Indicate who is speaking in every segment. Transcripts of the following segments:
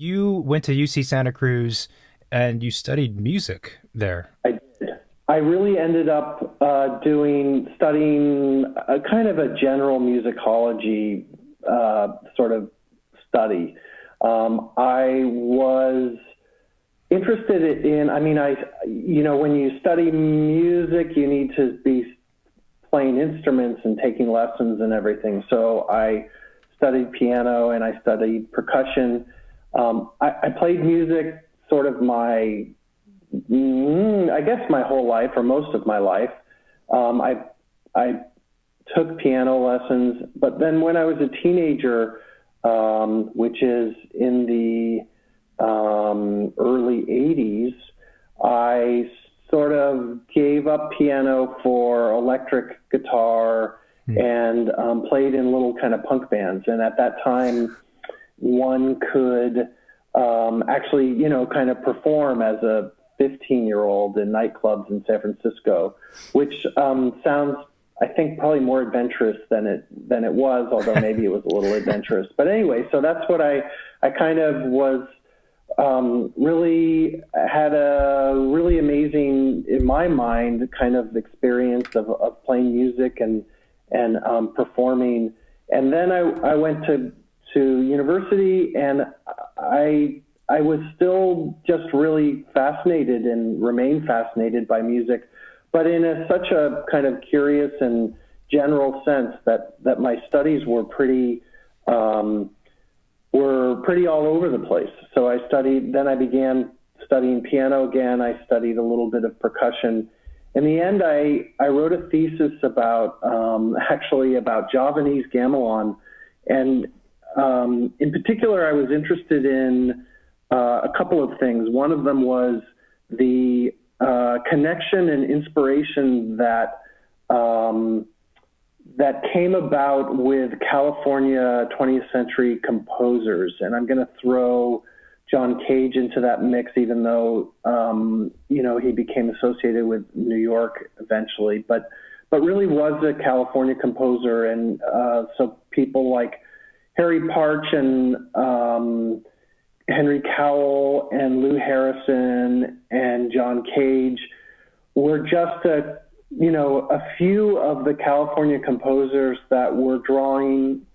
Speaker 1: You went to UC Santa Cruz and you studied music there.
Speaker 2: I did. I really ended up studying a kind of a general musicology sort of study. I was interested in, when you study music, you need to be playing instruments and taking lessons and everything. So I studied piano and I studied percussion. I played music sort of I guess my whole life or most of my life. I took piano lessons, but then when I was a teenager, which is in the early 80s, I sort of gave up piano for electric guitar and played in little kind of punk bands. And at that time, one could actually, kind of perform as a 15-year-old in nightclubs in San Francisco, which sounds, I think, probably more adventurous than it was, although maybe it was a little adventurous. But anyway, so that's what I kind of was really had a really amazing, in my mind, kind of experience of playing music and performing. And then I went to university, and I was still just really fascinated and remain fascinated by music, but in such a kind of curious and general sense that my studies were pretty all over the place. So then I began studying piano again. I studied a little bit of percussion. In the end, I wrote a thesis about Javanese gamelan. And in particular, I was interested in a couple of things. One of them was the connection and inspiration that came about with California 20th century composers. And I'm going to throw John Cage into that mix, even though, he became associated with New York eventually, but really was a California composer. And so people like Harry Parch and Henry Cowell and Lou Harrison and John Cage were just a few of the California composers that were drawing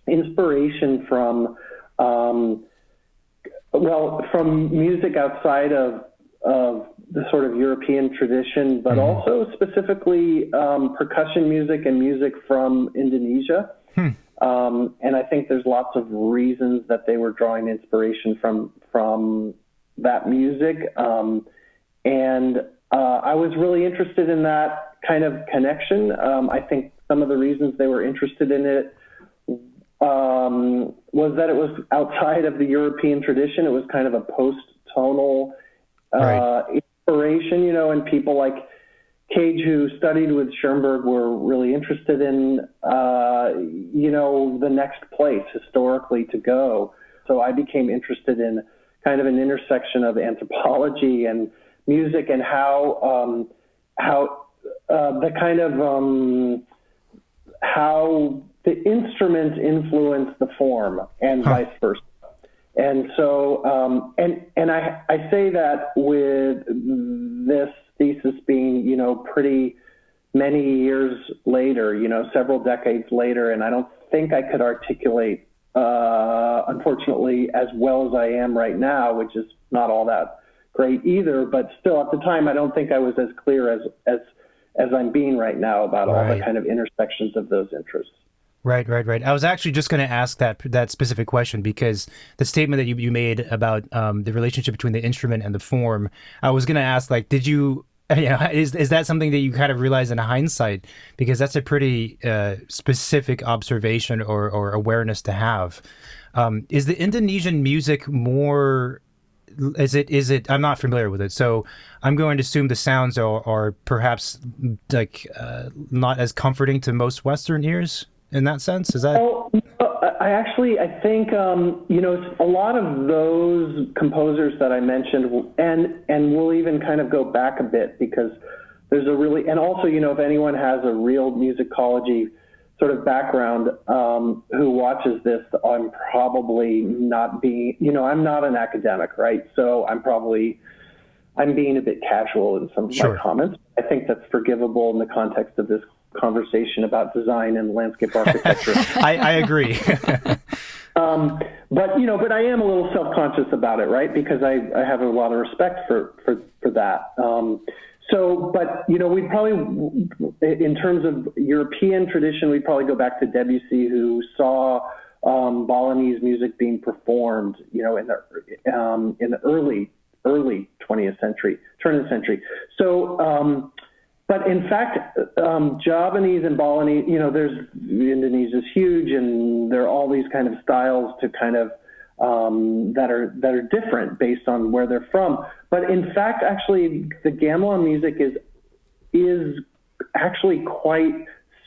Speaker 2: inspiration from music outside of the sort of European tradition, but also specifically percussion music and music from Indonesia. And I think there's lots of reasons that they were drawing inspiration from that music. And I was really interested in that kind of connection. I think some of the reasons they were interested in it was that it was outside of the European tradition. It was kind of a post-tonal inspiration, and people like Cage, who studied with Schoenberg, were really interested in, the next place historically to go. So I became interested in kind of an intersection of anthropology and music and how the instrument influenced the form and vice versa. And so, I say that with this thesis being, pretty many years later, several decades later, and I don't think I could articulate, unfortunately, as well as I am right now, which is not all that great either, but still at the time, I don't think I was as clear as I'm being right now about all the kind of intersections of those interests.
Speaker 1: Right. I was actually just going to ask that specific question, because the statement that you made about the relationship between the instrument and the form, I was going to ask, like, did you, is that something that you kind of realize in hindsight? Because that's a pretty specific observation or awareness to have. Is the Indonesian music more, is it, I'm not familiar with it, so I'm going to assume the sounds are perhaps like not as comforting to most Western ears? In that sense, is that?
Speaker 2: Oh, I think a lot of those composers that I mentioned, and we'll even kind of go back a bit, because there's a really, and also, if anyone has a real musicology sort of background, who watches this, I'm probably not being, I'm not an academic, right? So I'm being a bit casual in some of
Speaker 1: Sure.
Speaker 2: my comments. I think that's forgivable in the context of this conversation about design and landscape architecture.
Speaker 1: I agree.
Speaker 2: But I am a little self-conscious about it, right? Because I have a lot of respect for that. We'd probably, in terms of European tradition, we'd probably go back to Debussy, who saw Balinese music being performed, in the early 20th century, turn of the century. So, but in fact, Javanese and Balinese, Indonesia's huge, and there are all these kind of styles to kind of that are different based on where they're from. But in fact, actually, the gamelan music is actually quite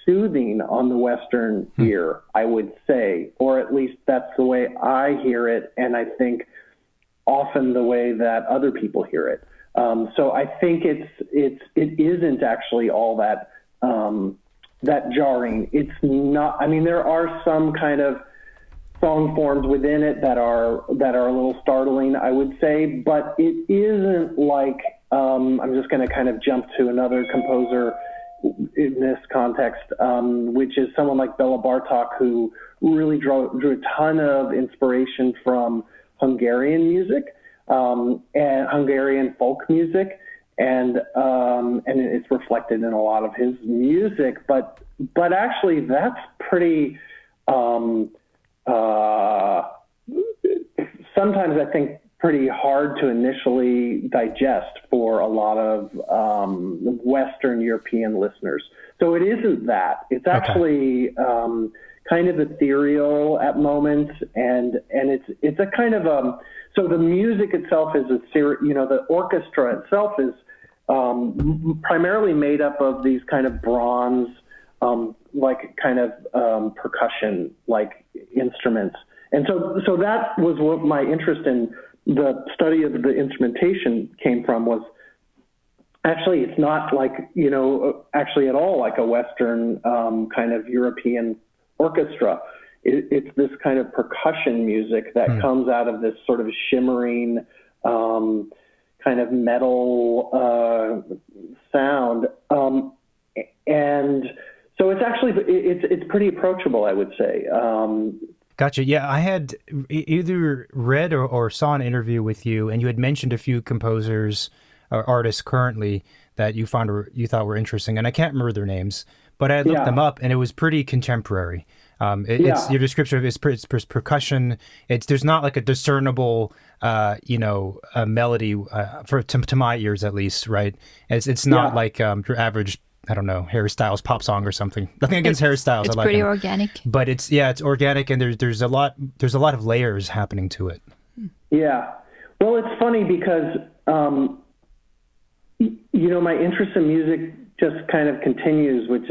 Speaker 2: soothing on the Western ear, I would say, or at least that's the way I hear it, and I think often the way that other people hear it. So I think it isn't actually all that jarring. It's not. I mean, there are some kind of song forms within it that are a little startling, I would say, but it isn't like I'm just going to kind of jump to another composer in this context, which is someone like Bela Bartok, who really drew a ton of inspiration from Hungarian music and Hungarian folk music, and it's reflected in a lot of his music. But actually, that's pretty. Sometimes I think pretty hard to initially digest for a lot of Western European listeners. So it isn't that. It's actually kind of ethereal at moments, and it's a kind of so the music itself is the orchestra itself is primarily made up of these kind of bronze, like kind of percussion like instruments. And so that was what my interest in the study of the instrumentation came from, was actually it's not like, actually at all like a Western kind of European orchestra. It's this kind of percussion music that comes out of this sort of shimmering kind of metal sound. And so it's actually, it's pretty approachable, I would say.
Speaker 1: Gotcha. Yeah, I had either read or saw an interview with you, and you had mentioned a few composers or artists currently that you thought were interesting, and I can't remember their names, but I had looked them up, and it was pretty contemporary. It's your description of it's percussion. There's not like a discernible, a melody to my ears at least, right? It's not like your average, I don't know, Harry Styles pop song or something. Nothing against Harry Styles.
Speaker 3: It's
Speaker 1: I like
Speaker 3: pretty
Speaker 1: him.
Speaker 3: organic.
Speaker 1: But it's organic, and there's a lot of layers happening to it.
Speaker 2: Yeah. Well, it's funny because my interest in music just kind of continues, which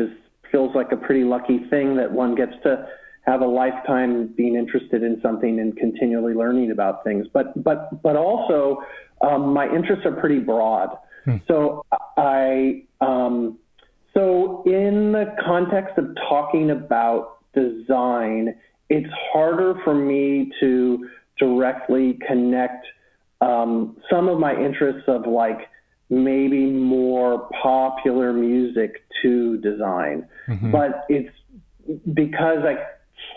Speaker 2: feels like a pretty lucky thing that one gets to have a lifetime being interested in something and continually learning about things. But also my interests are pretty broad. So so in the context of talking about design, it's harder for me to directly connect some of my interests of like maybe more popular music to design. But it's because I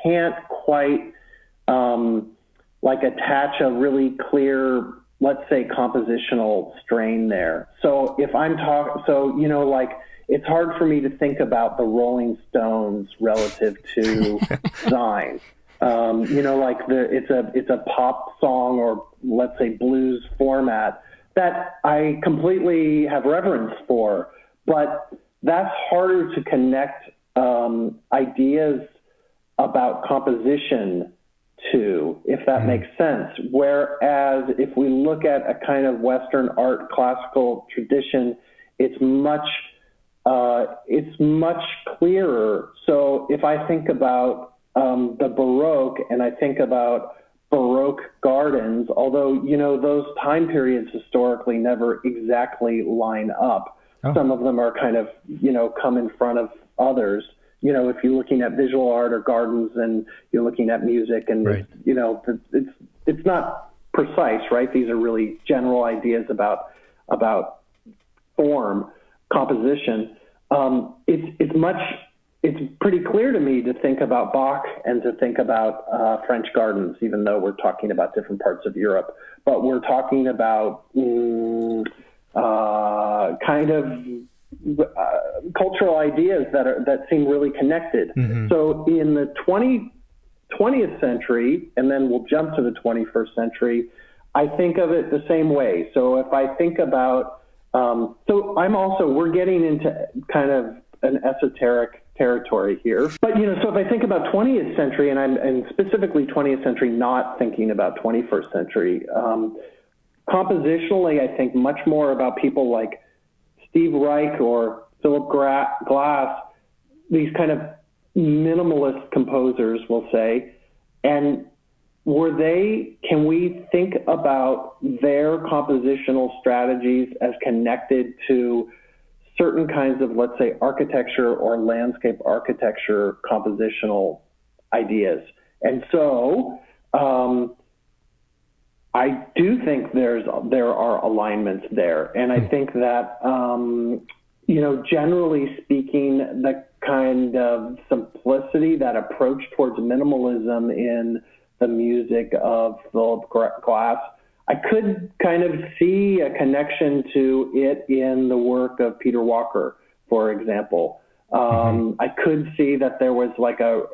Speaker 2: can't quite attach a really clear, let's say, compositional strain there. So if I'm it's hard for me to think about the Rolling Stones relative to design. It's a pop song or let's say blues format that I completely have reverence for, but that's harder to connect ideas about composition to, if that makes sense. Whereas if we look at a kind of Western art classical tradition, it's much clearer. So if I think about the Baroque and I think about Baroque gardens, although, those time periods historically never exactly line up. Some of them are kind of, come in front of others. if you're looking at visual art or gardens and you're looking at music, and
Speaker 1: right.
Speaker 2: it's not precise, right? These are really general ideas about form, composition. It's pretty clear to me to think about Bach and to think about French gardens, even though we're talking about different parts of Europe. But we're talking about kind of cultural ideas that seem really connected. Mm-hmm. So in the 20th century, and then we'll jump to the 21st century, I think of it the same way. So if I think about, we're getting into kind of an esoteric territory here. But, so if I think about 20th century, and specifically 20th century, not thinking about 21st century, compositionally, I think much more about people like Steve Reich or Philip Glass, these kind of minimalist composers, we'll say. And can we think about their compositional strategies as connected to certain kinds of, let's say, architecture or landscape architecture compositional ideas? And so I do think there are alignments there. And I think that, generally speaking, the kind of simplicity, that approach towards minimalism in the music of Philip Glass, I could kind of see a connection to it in the work of Peter Walker, for example. I could see that there was like a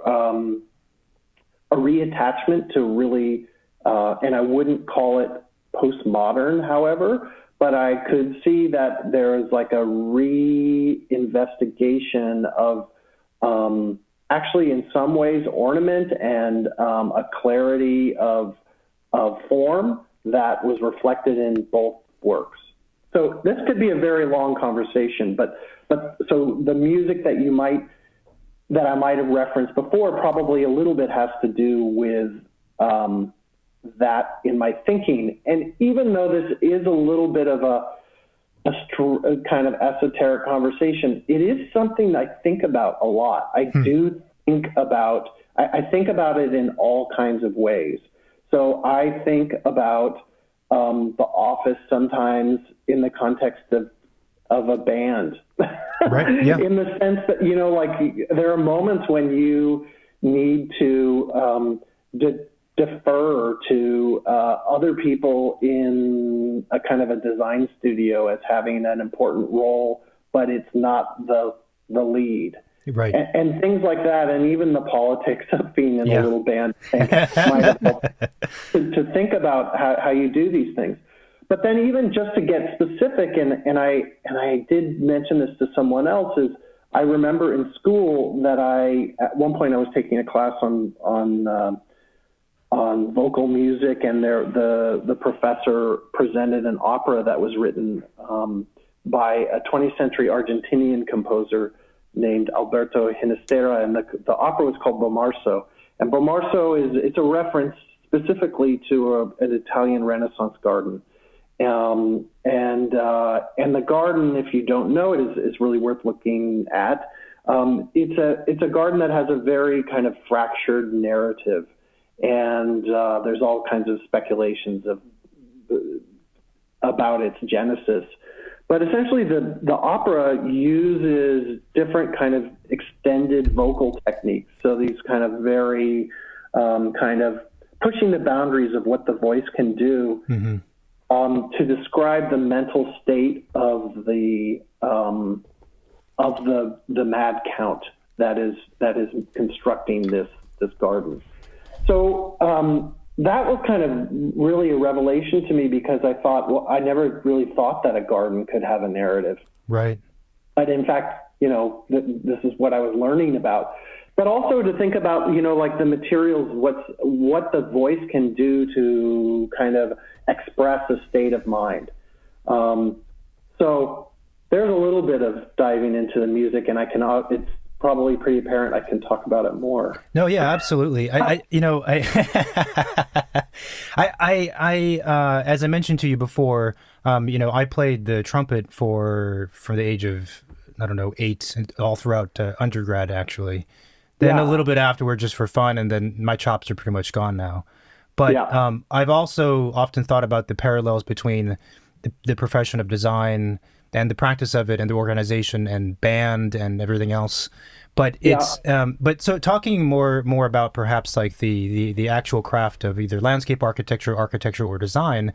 Speaker 2: reattachment to really, and I wouldn't call it postmodern, however, but I could see that there is like a reinvestigation of actually in some ways ornament and a clarity of form that was reflected in both works. So this could be a very long conversation, but so the music that I might have referenced before probably a little bit has to do with that in my thinking. And even though this is a little bit of a kind of esoteric conversation, it is something I think about a lot. I think about it in all kinds of ways. So I think about The Office sometimes in the context of a band. Right, yeah. In the sense that, there are moments when you need to defer to other people in a kind of a design studio as having an important role, but it's not the lead. Right. And things like that, and even the politics of being in a little band might have helped to think about how you do these things. But then even just to get specific, and I did mention this to someone else, is I remember in school that at one point I was taking a class on vocal music, and the professor presented an opera that was written by a 20th century Argentinian composer named Alberto Ginastera, and the opera was called Bomarzo. And Bomarzo it's a reference specifically to an Italian Renaissance garden. And the garden, if you don't know it, is really worth looking at. It's a garden that has a very kind of fractured narrative, and there's all kinds of speculations about its genesis. But essentially, the opera uses different kind of extended vocal techniques. So these kind of very kind of pushing the boundaries of what the voice can do to describe the mental state of the mad count that is constructing this garden. So that was kind of really a revelation to me, because I thought, well, I never really thought that a garden could have a narrative. Right. But in fact, this is what I was learning about. But also to think about, like the materials, what the voice can do to kind of express a state of mind. So there's a little bit of diving into the music, and it's probably pretty apparent I can talk about it more.
Speaker 1: No, yeah, absolutely. I as I mentioned to you before, I played the trumpet for the age of I don't know, 8 all throughout undergrad, actually. Then a little bit afterward just for fun, and then my chops are pretty much gone now. But I've also often thought about the parallels between the profession of design and the practice of it and the organization and band and everything else. But it's but so talking more about perhaps like the actual craft of either landscape architecture, or design,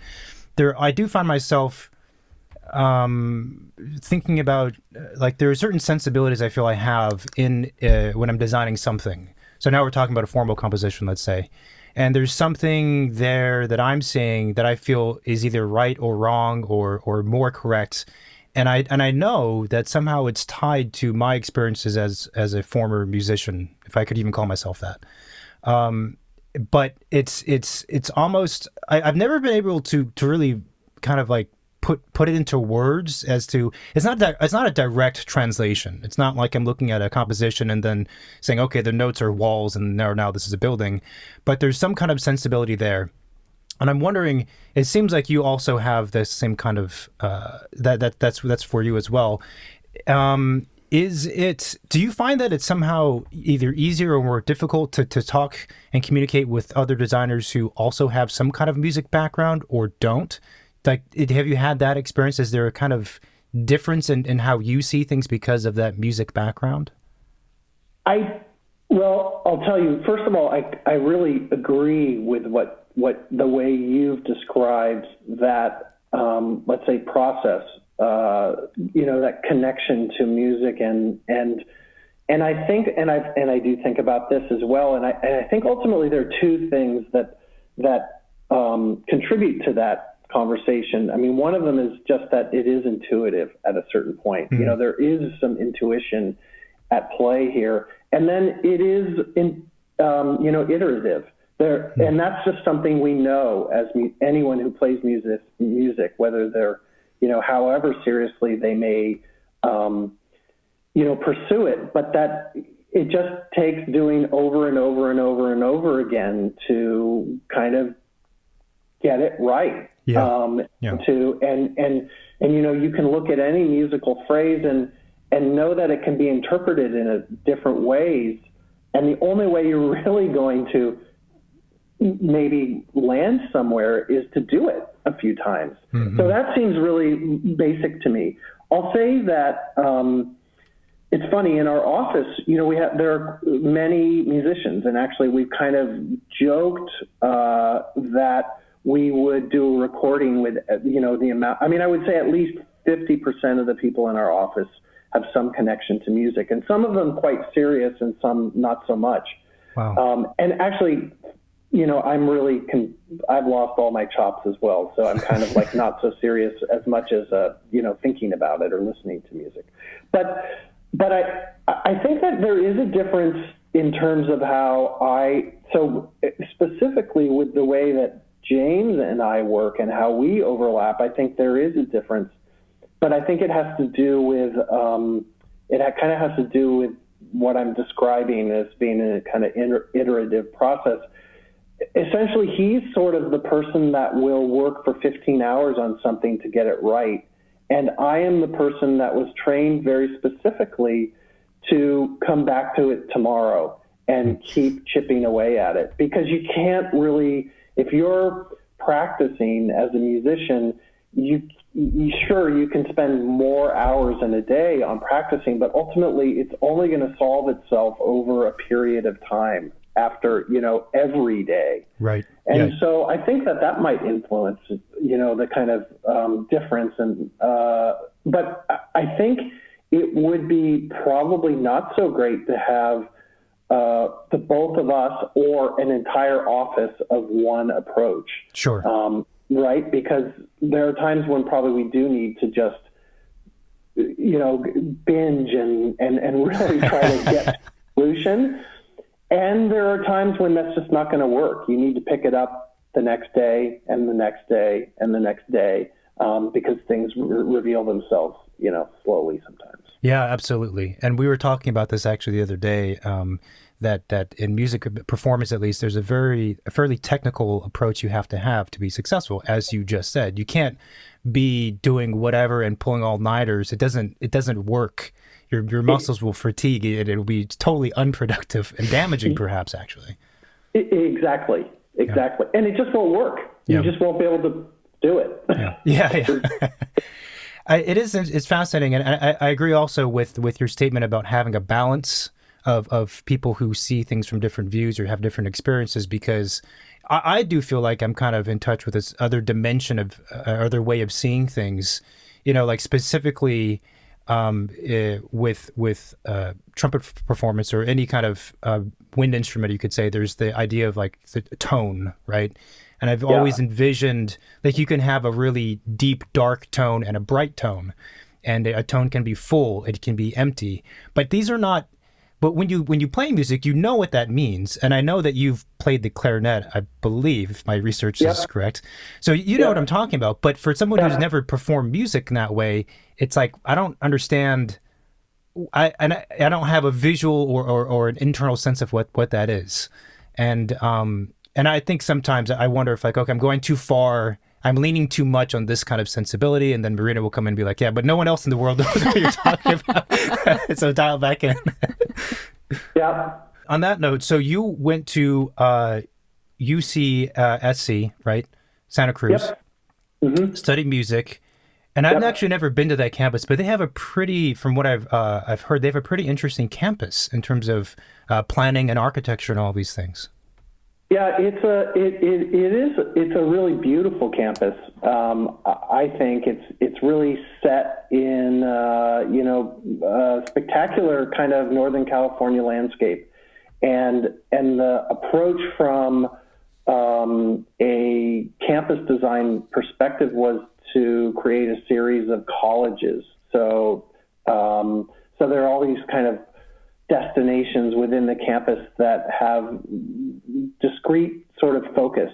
Speaker 1: I do find myself thinking about like there are certain sensibilities I feel I have in when I'm designing something. So now we're talking about a formal composition, let's say, and there's something there that I'm seeing that I feel is either right or wrong or more correct, and I know that somehow it's tied to my experiences as a former musician, if I could even call myself that. But it's almost I've never been able to really kind of like put it into words as to it's not a direct translation. It's not like I'm looking at a composition and then saying, okay, the notes are walls and now this is a building, but there's some kind of sensibility there. And I'm wondering, it seems like you also have this same kind of that's for you as well. Do you find that it's somehow either easier or more difficult to talk and communicate with other designers who also have some kind of music background or don't? Like, have you had that experience? Is there a kind of difference in how you see things because of that music background?
Speaker 2: Well, I'll tell you, first of all, I really agree with what the way you've described that, let's say, process, that connection to music and I think, and I do think about this as well. And I think ultimately there are two things that contribute to that conversation. I mean, one of them is just that it is intuitive at a certain point.
Speaker 1: Mm-hmm.
Speaker 2: There is some intuition at play here, and then it is iterative there, and that's just something we know as anyone who plays music, whether they're however seriously they may pursue it, but that it just takes doing over and over and over and over again to kind of get it right. You can look at any musical phrase and know that it can be interpreted in different ways. And the only way you're really going to maybe land somewhere is to do it a few times. Mm-hmm. So that seems really basic to me. I'll say that it's funny, in our office, there are many musicians, and actually we've kind of joked that we would do a recording with, the amount, I would say at least 50% of the people in our office have some connection to music, and some of them quite serious and some not so much.
Speaker 1: Wow.
Speaker 2: And actually, I've lost all my chops as well. So I'm kind of like not so serious as much as, thinking about it or listening to music. But I think that there is a difference in terms of so specifically with the way that James and I work and how we overlap, I think there is a difference, but I think it has to do with, what I'm describing as being a kind of iterative process. Essentially, he's sort of the person that will work for 15 hours on something to get it right. And I am the person that was trained very specifically to come back to it tomorrow and keep chipping away at it. Because you can't really, if you're practicing as a musician, you can spend more hours in a day on practicing, but ultimately it's only going to solve itself over a period of time after, every day.
Speaker 1: Right.
Speaker 2: And so I think that might influence, the kind of difference. And, but I think it would be probably not so great to have the both of us or an entire office of one approach.
Speaker 1: Sure.
Speaker 2: Right? Because there are times when probably we do need to just, binge and really try to get a solution. And there are times when that's just not going to work. You need to pick it up the next day and the next day and the next day because things reveal themselves, slowly sometimes.
Speaker 1: Yeah, absolutely. And we were talking about this actually the other day, that in music performance, at least, there's a fairly technical approach you have to be successful. As you just said, you can't be doing whatever and pulling all-nighters. It doesn't work your muscles will fatigue, and it'll be totally unproductive and damaging, perhaps, actually.
Speaker 2: Exactly. And it just won't work. You just won't be able to do it.
Speaker 1: Yeah. It's fascinating, and I agree also with your statement about having a balance of people who see things from different views or have different experiences, because I do feel like I'm kind of in touch with this other dimension of other way of seeing things, like specifically with trumpet performance or any kind of wind instrument. You could say there's the idea of like the tone, right? And I've always envisioned like you can have a really deep, dark tone and a bright tone, and a tone can be full, it can be empty. But these are not. But when you play music, you know what that means. And I know that you've played the clarinet, I believe, if my research is correct. So you know what I'm talking about. But for someone who's never performed music in that way, it's like I don't understand. I don't have a visual or an internal sense of what that is. And I think sometimes I wonder if like, okay, I'm going too far. I'm leaning too much on this kind of sensibility, and then Marina will come in and be like, yeah, but no one else in the world knows what you're talking about. So dial back in.
Speaker 2: Yeah.
Speaker 1: On that note, so you went to UCSC, right? Santa Cruz, studied music. And I've actually never been to that campus, but they have a pretty, from what I've heard, they have a pretty interesting campus in terms of planning and architecture and all these things.
Speaker 2: Yeah, it's a really beautiful campus. I think it's really set in a spectacular kind of Northern California landscape, and the approach from a campus design perspective was to create a series of colleges. So there are all these kind of destinations within the campus that have discrete sort of focus.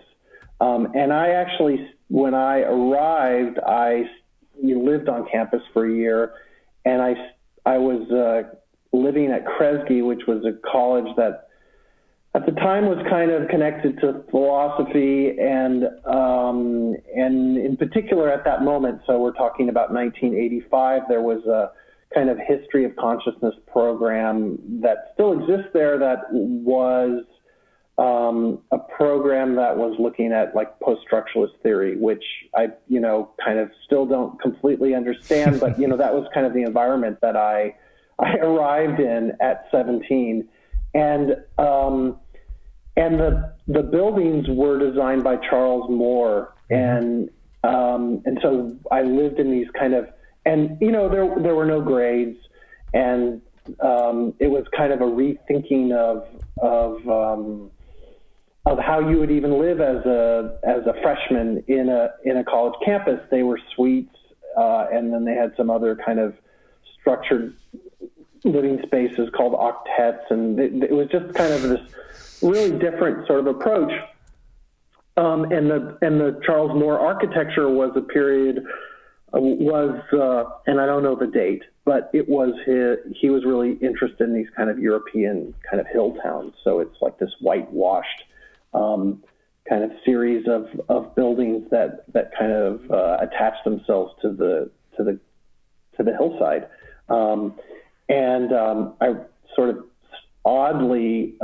Speaker 2: And I actually, when I arrived, I lived on campus for a year, and I was living at Kresge, which was a college that at the time was kind of connected to philosophy and in particular at that moment, so we're talking about 1985, there was a kind of history of consciousness program that still exists there that was a program that was looking at like post-structuralist theory, which I, kind of still don't completely understand, but, that was kind of the environment that I arrived in at 17. And the buildings were designed by Charles Moore. And so I lived in these kind of, and, there were no grades, and it was kind of a rethinking of how you would even live as a freshman in a college campus. They were suites, and then they had some other kind of structured living spaces called octets, and it was just kind of this really different sort of approach. And the Charles Moore architecture was a period. And I don't know the date, but it was he was really interested in these kind of European kind of hill towns. So it's like this whitewashed kind of series of buildings that kind of attach themselves to the hillside. I sort of oddly,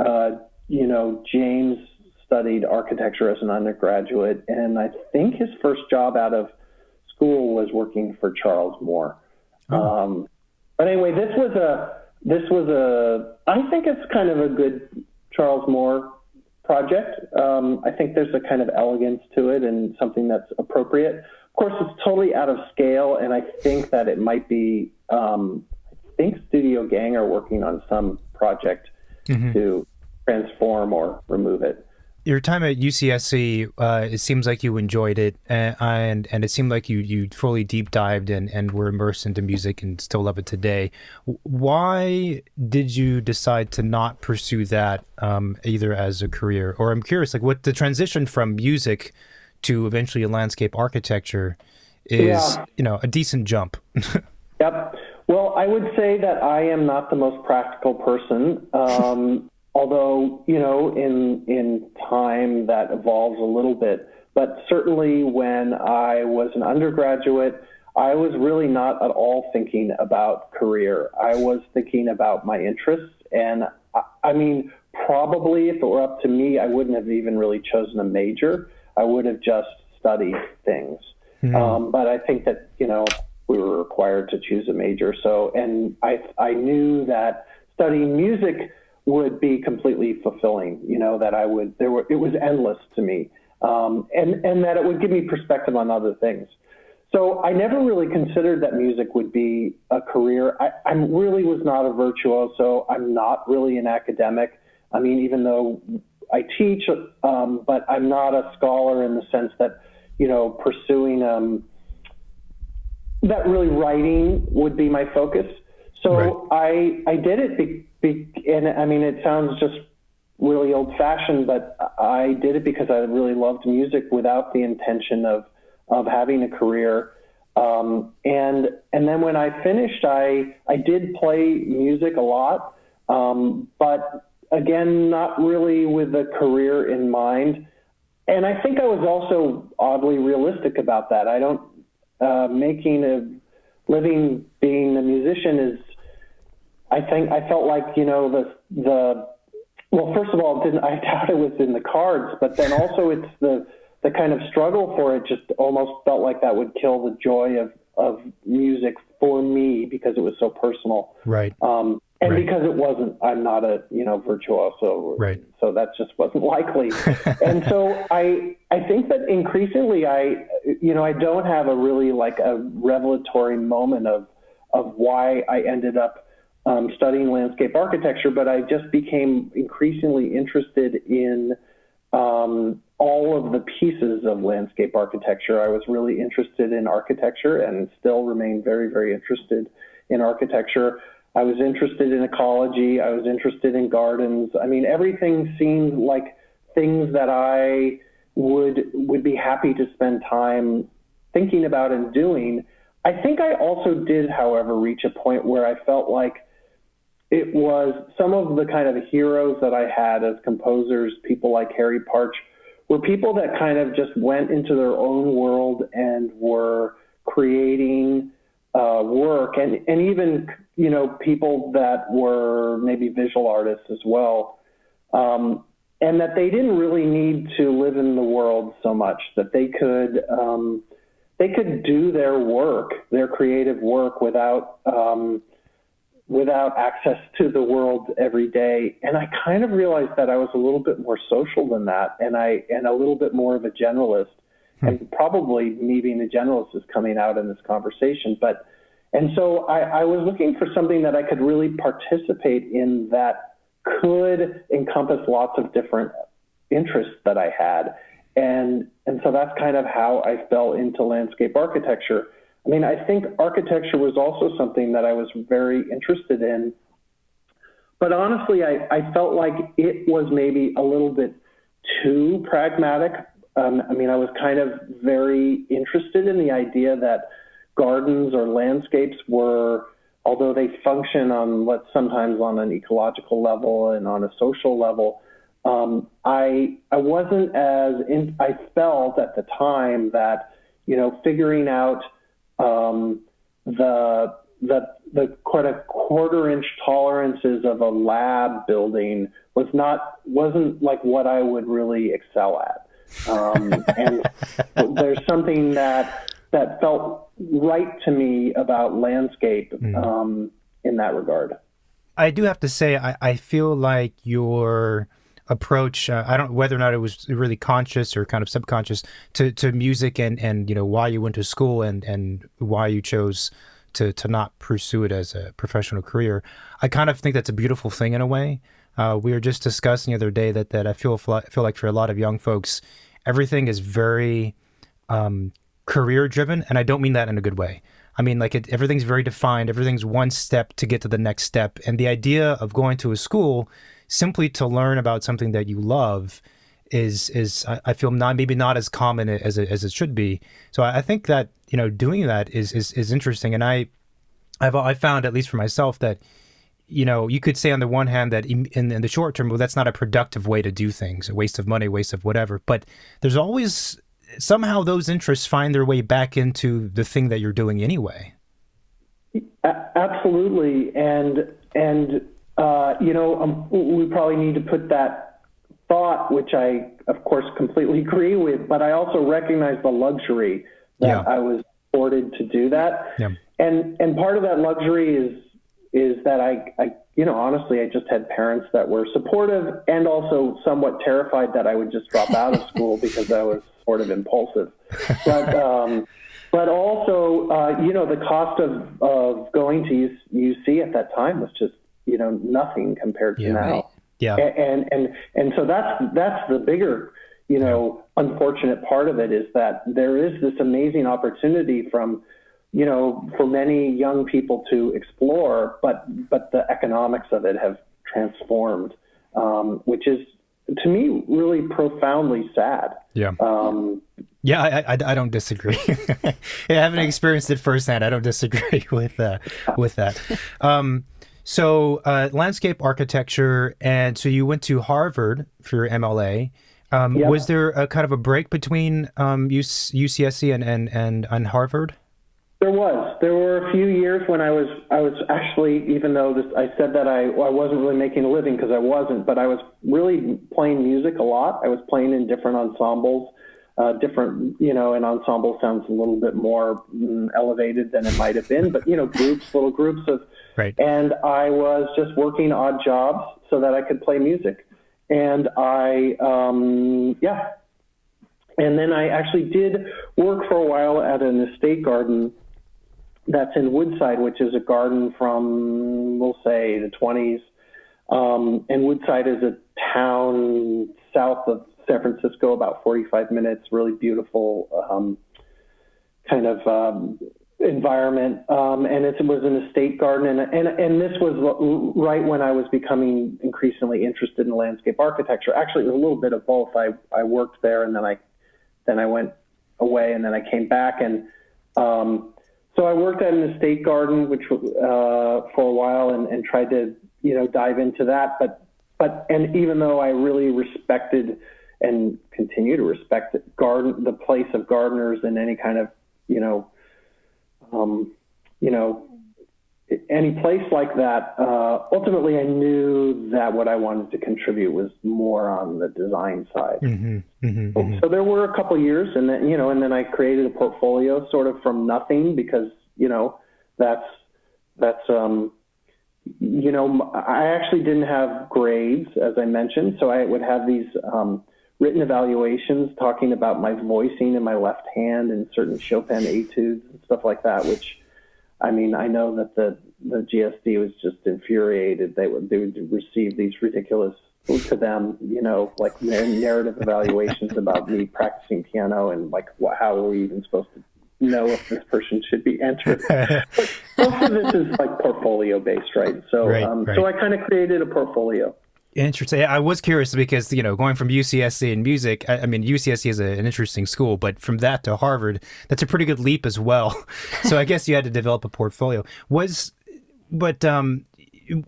Speaker 2: James studied architecture as an undergraduate, and I think his first job out of school was working for Charles Moore. But anyway, this was I think it's kind of a good Charles Moore project. I think there's a kind of elegance to it and something that's appropriate. Of course, it's totally out of scale, and I think that it might be, I think Studio Gang are working on some project to transform or remove it.
Speaker 1: Your time at UCSC, it seems like you enjoyed it, and it seemed like you fully deep dived and were immersed into music and still love it today. Why did you decide to not pursue that either as a career? Or I'm curious, like what the transition from music to eventually landscape architecture is, a decent jump.
Speaker 2: Yep. Well, I would say that I am not the most practical person. Although, in time that evolves a little bit. But certainly when I was an undergraduate, I was really not at all thinking about career. I was thinking about my interests. And I mean, probably if it were up to me, I wouldn't have even really chosen a major. I would have just studied things. But I think that, you know, we were required to choose a major. So, and I knew that studying music would be completely fulfilling, you know, that it was endless to me. And that it would give me perspective on other things. So I never really considered that music would be a career. I really was not a virtuoso. I'm not really an academic. I mean, even though I teach, but I'm not a scholar in the sense that, you know, pursuing that really writing would be my focus. So right. I did it, and I mean, it sounds just really old-fashioned, but I did it because I really loved music without the intention of having a career. And then when I finished, I did play music a lot, but again, not really with a career in mind. And I think I was also oddly realistic about that. I don't, making a living being a musician is, I felt like, you know, well, first of all, I doubt it was in the cards, but then also it's the kind of struggle for it just almost felt like that would kill the joy of music for me because it was so personal.
Speaker 1: Right.
Speaker 2: And right. Because it wasn't, I'm not a, you know, virtuoso.
Speaker 1: Right.
Speaker 2: So that just wasn't likely. And so I think that increasingly I don't have a really like a revelatory moment of why I ended up studying landscape architecture, but I just became increasingly interested in all of the pieces of landscape architecture. I was really interested in architecture and still remain very, very interested in architecture. I was interested in ecology. I was interested in gardens. I mean, everything seemed like things that I would be happy to spend time thinking about and doing. I think I also did, however, reach a point where I felt like it was some of the kind of heroes that I had as composers, people like Harry Partch, were people that kind of just went into their own world and were creating work, and even, you know, people that were maybe visual artists as well, and that they didn't really need to live in the world so much, that they could do their work, their creative work without access to the world every day. And I kind of realized that I was a little bit more social than that, and a little bit more of a generalist. And probably me being a generalist is coming out in this conversation. And so I was looking for something that I could really participate in that could encompass lots of different interests that I had. And so that's kind of how I fell into landscape architecture. I mean, I think architecture was also something that I was very interested in. But honestly, I felt like it was maybe a little bit too pragmatic. I mean, I was kind of very interested in the idea that gardens or landscapes were, although they function sometimes on an ecological level and on a social level, I wasn't I felt at the time that, you know, figuring out the kind of quarter-inch tolerances of a lab building wasn't like what I would really excel at. And there's something that felt right to me about landscape in that regard.
Speaker 1: I do have to say, I feel like your approach, I don't whether or not it was really conscious or kind of subconscious to music and you know, why you went to school and why you chose to not pursue it as a professional career. I kind of think that's a beautiful thing in a way. We were just discussing the other day that I feel like for a lot of young folks, everything is very career driven, and I don't mean that in a good way. I mean, like everything's very defined. Everything's one step to get to the next step, and the idea of going to a school simply to learn about something that you love is I feel maybe not as common as it should be. So I think that, you know, doing that is interesting, and I've found, at least for myself, that, you know, you could say on the one hand that in the short term, well, that's not a productive way to do things, a waste of money, waste of whatever. But there's always somehow those interests find their way back into the thing that you're doing anyway.
Speaker 2: Absolutely, and we probably need to put that thought, which I, of course, completely agree with, but I also recognize the luxury that I was afforded to do that.
Speaker 1: Yeah.
Speaker 2: And part of that luxury is that I honestly, I just had parents that were supportive and also somewhat terrified that I would just drop out of school because I was sort of impulsive. But also, the cost of going to UC at that time was just, nothing compared to now.
Speaker 1: Right. Yeah.
Speaker 2: And so that's the bigger, unfortunate part of it, is that there is this amazing opportunity for many young people to explore, but the economics of it have transformed, which is, to me, really profoundly sad.
Speaker 1: Yeah. I don't disagree. I haven't experienced it firsthand. I don't disagree with that. So landscape architecture, and so you went to Harvard for your MLA. Was there a kind of a break between UCSC and Harvard?
Speaker 2: There was. There were a few years when I was actually, even though I said that I wasn't really making a living, because I wasn't, but I was really playing music a lot. I was playing in different ensembles, and ensemble sounds a little bit more elevated than it might have been, but, little groups of,
Speaker 1: right.
Speaker 2: And I was just working odd jobs so that I could play music. And and then I actually did work for a while at an estate garden that's in Woodside, which is a garden from, we'll say, the 20s. And Woodside is a town south of San Francisco, about 45 minutes, really beautiful kind of environment. And it was an estate garden. And this was right when I was becoming increasingly interested in landscape architecture. Actually, it was a little bit of both. I worked there, and then I went away, and then I came back. And so I worked at an estate garden, which for a while, and tried to, dive into that. But even though I really respected and continue to respect the place of gardeners in any kind of, any place like that, ultimately I knew that what I wanted to contribute was more on the design side. So there were a couple of years, and then, and then I created a portfolio sort of from nothing, because, I actually didn't have grades, as I mentioned. So I would have these written evaluations talking about my voicing in my left hand and certain Chopin etudes and stuff like that, which, I mean, I know that the GSD was just infuriated. They would receive these ridiculous, to them, like narrative evaluations about me practicing piano, and like, how are we even supposed to know if this person should be entered? But most of this is like portfolio based, right? So, right. So I kind of created a portfolio.
Speaker 1: Interesting. I was curious because, going from UCSC in music, I mean, UCSC is an interesting school, but from that to Harvard, that's a pretty good leap as well. So I guess you had to develop a portfolio. But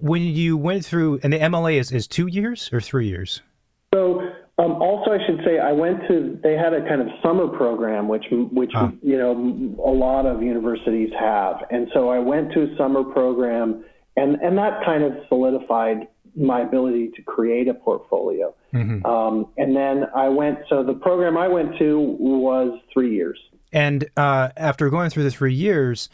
Speaker 1: when you went through, and the MLA is 2 years or 3 years? So
Speaker 2: also I should say they had a kind of summer program, which a lot of universities have. And so I went to a summer program, and that kind of solidified my ability to create a portfolio. And then so the program I went to was 3 years.
Speaker 1: And after going through the 3 years,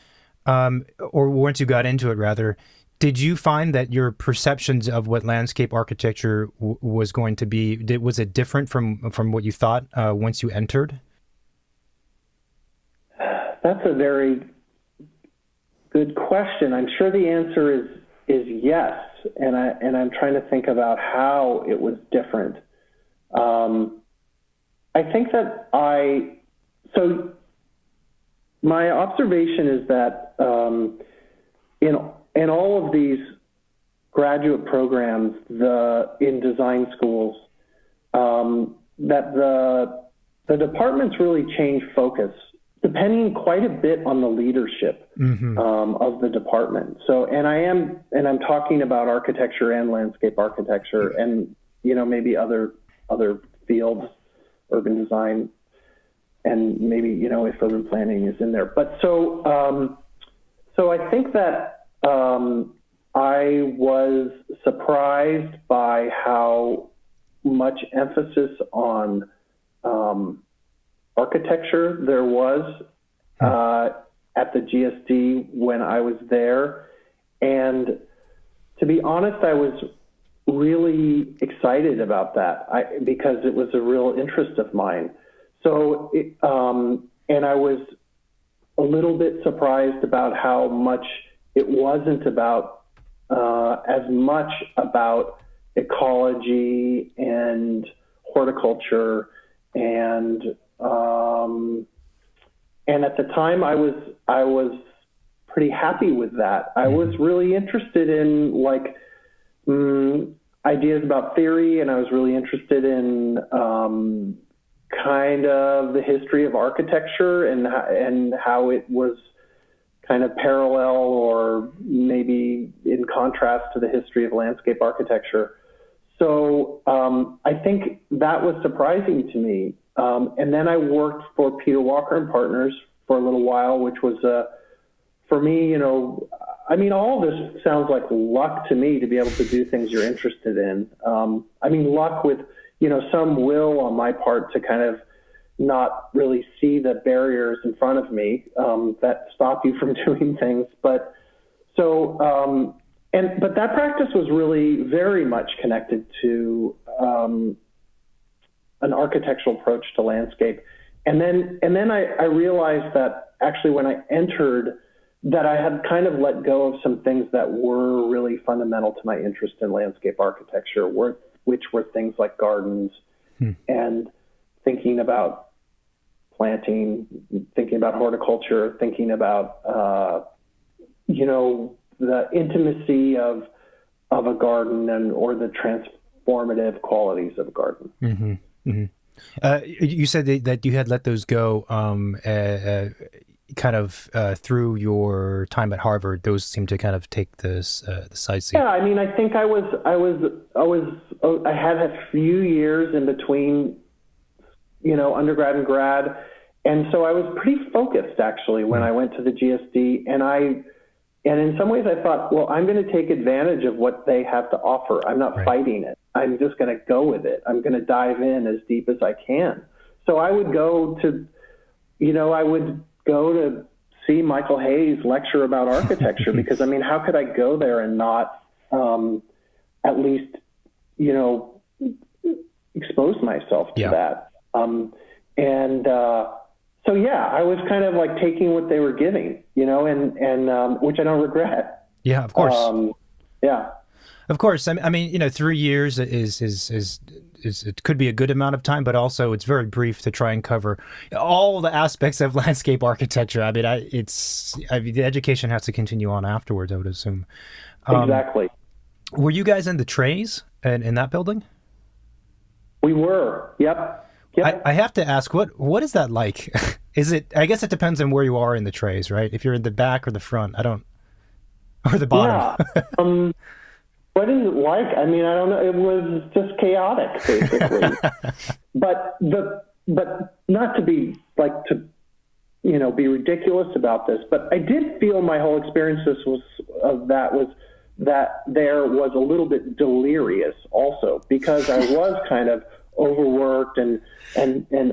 Speaker 1: or once you got into it rather, did you find that your perceptions of what landscape architecture was going to be, was it different from what you thought once you entered?
Speaker 2: That's a very good question. I'm sure the answer is yes. And I'm trying to think about how it was different. I think that so my observation is that in all of these graduate programs, in design schools, that the departments really change focus, depending quite a bit on the leadership of the department. So, and I'm talking about architecture and landscape architecture, and maybe other fields, urban design. and maybe, if urban planning is in there. But so I think that I was surprised by how much emphasis on architecture there was at the GSD when I was there. And to be honest, I was really excited about that because it was a real interest of mine. So, and I was a little bit surprised about how much it wasn't about as much about ecology and horticulture, and at the time I was pretty happy with that. I was really interested in ideas about theory, and I was really interested in kind of the history of architecture and how it was kind of parallel or maybe in contrast to the history of landscape architecture. So I think that was surprising to me. And then I worked for Peter Walker and Partners for a little while, which was, for me, all of this sounds like luck to me, to be able to do things you're interested in. Luck with, some will on my part to kind of not really see the barriers in front of me that stop you from doing things. But that practice was really very much connected to an architectural approach to landscape. And then I realized that actually when I entered, that I had kind of let go of some things that were really fundamental to my interest in landscape architecture, which were things like gardens and thinking about planting, thinking about horticulture, thinking about, the intimacy of a garden or the transformative qualities of a garden.
Speaker 1: Mm-hmm. Mm-hmm. You said that you had let those go kind of through your time at Harvard. Those seem to kind of take the side seat.
Speaker 2: Yeah, I think I had a few years in between, undergrad and grad. And so I was pretty focused actually when I went to the GSD, and in some ways I thought, well, I'm going to take advantage of what they have to offer. I'm not fighting it. I'm just going to go with it. I'm going to dive in as deep as I can. So I would go to see Michael Hayes lecture about architecture because, how could I go there and not at least, expose myself to that? So yeah, I was kind of like taking what they were giving, and which I don't regret.
Speaker 1: Yeah, of course.
Speaker 2: Yeah.
Speaker 1: Of course. 3 years is it could be a good amount of time, but also it's very brief to try and cover all the aspects of landscape architecture. The education has to continue on afterwards, I would assume.
Speaker 2: Exactly.
Speaker 1: Were you guys in the trays in that building?
Speaker 2: We were. Yep.
Speaker 1: I have to ask, what is that like? I guess it depends on where you are in the trays, right? If you're in the back or the front, or the bottom.
Speaker 2: Yeah. What is it like? I don't know. It was just chaotic, basically. but not to be be ridiculous about this, but I did feel my whole experience was that there was a little bit delirious also, because I was kind of overworked and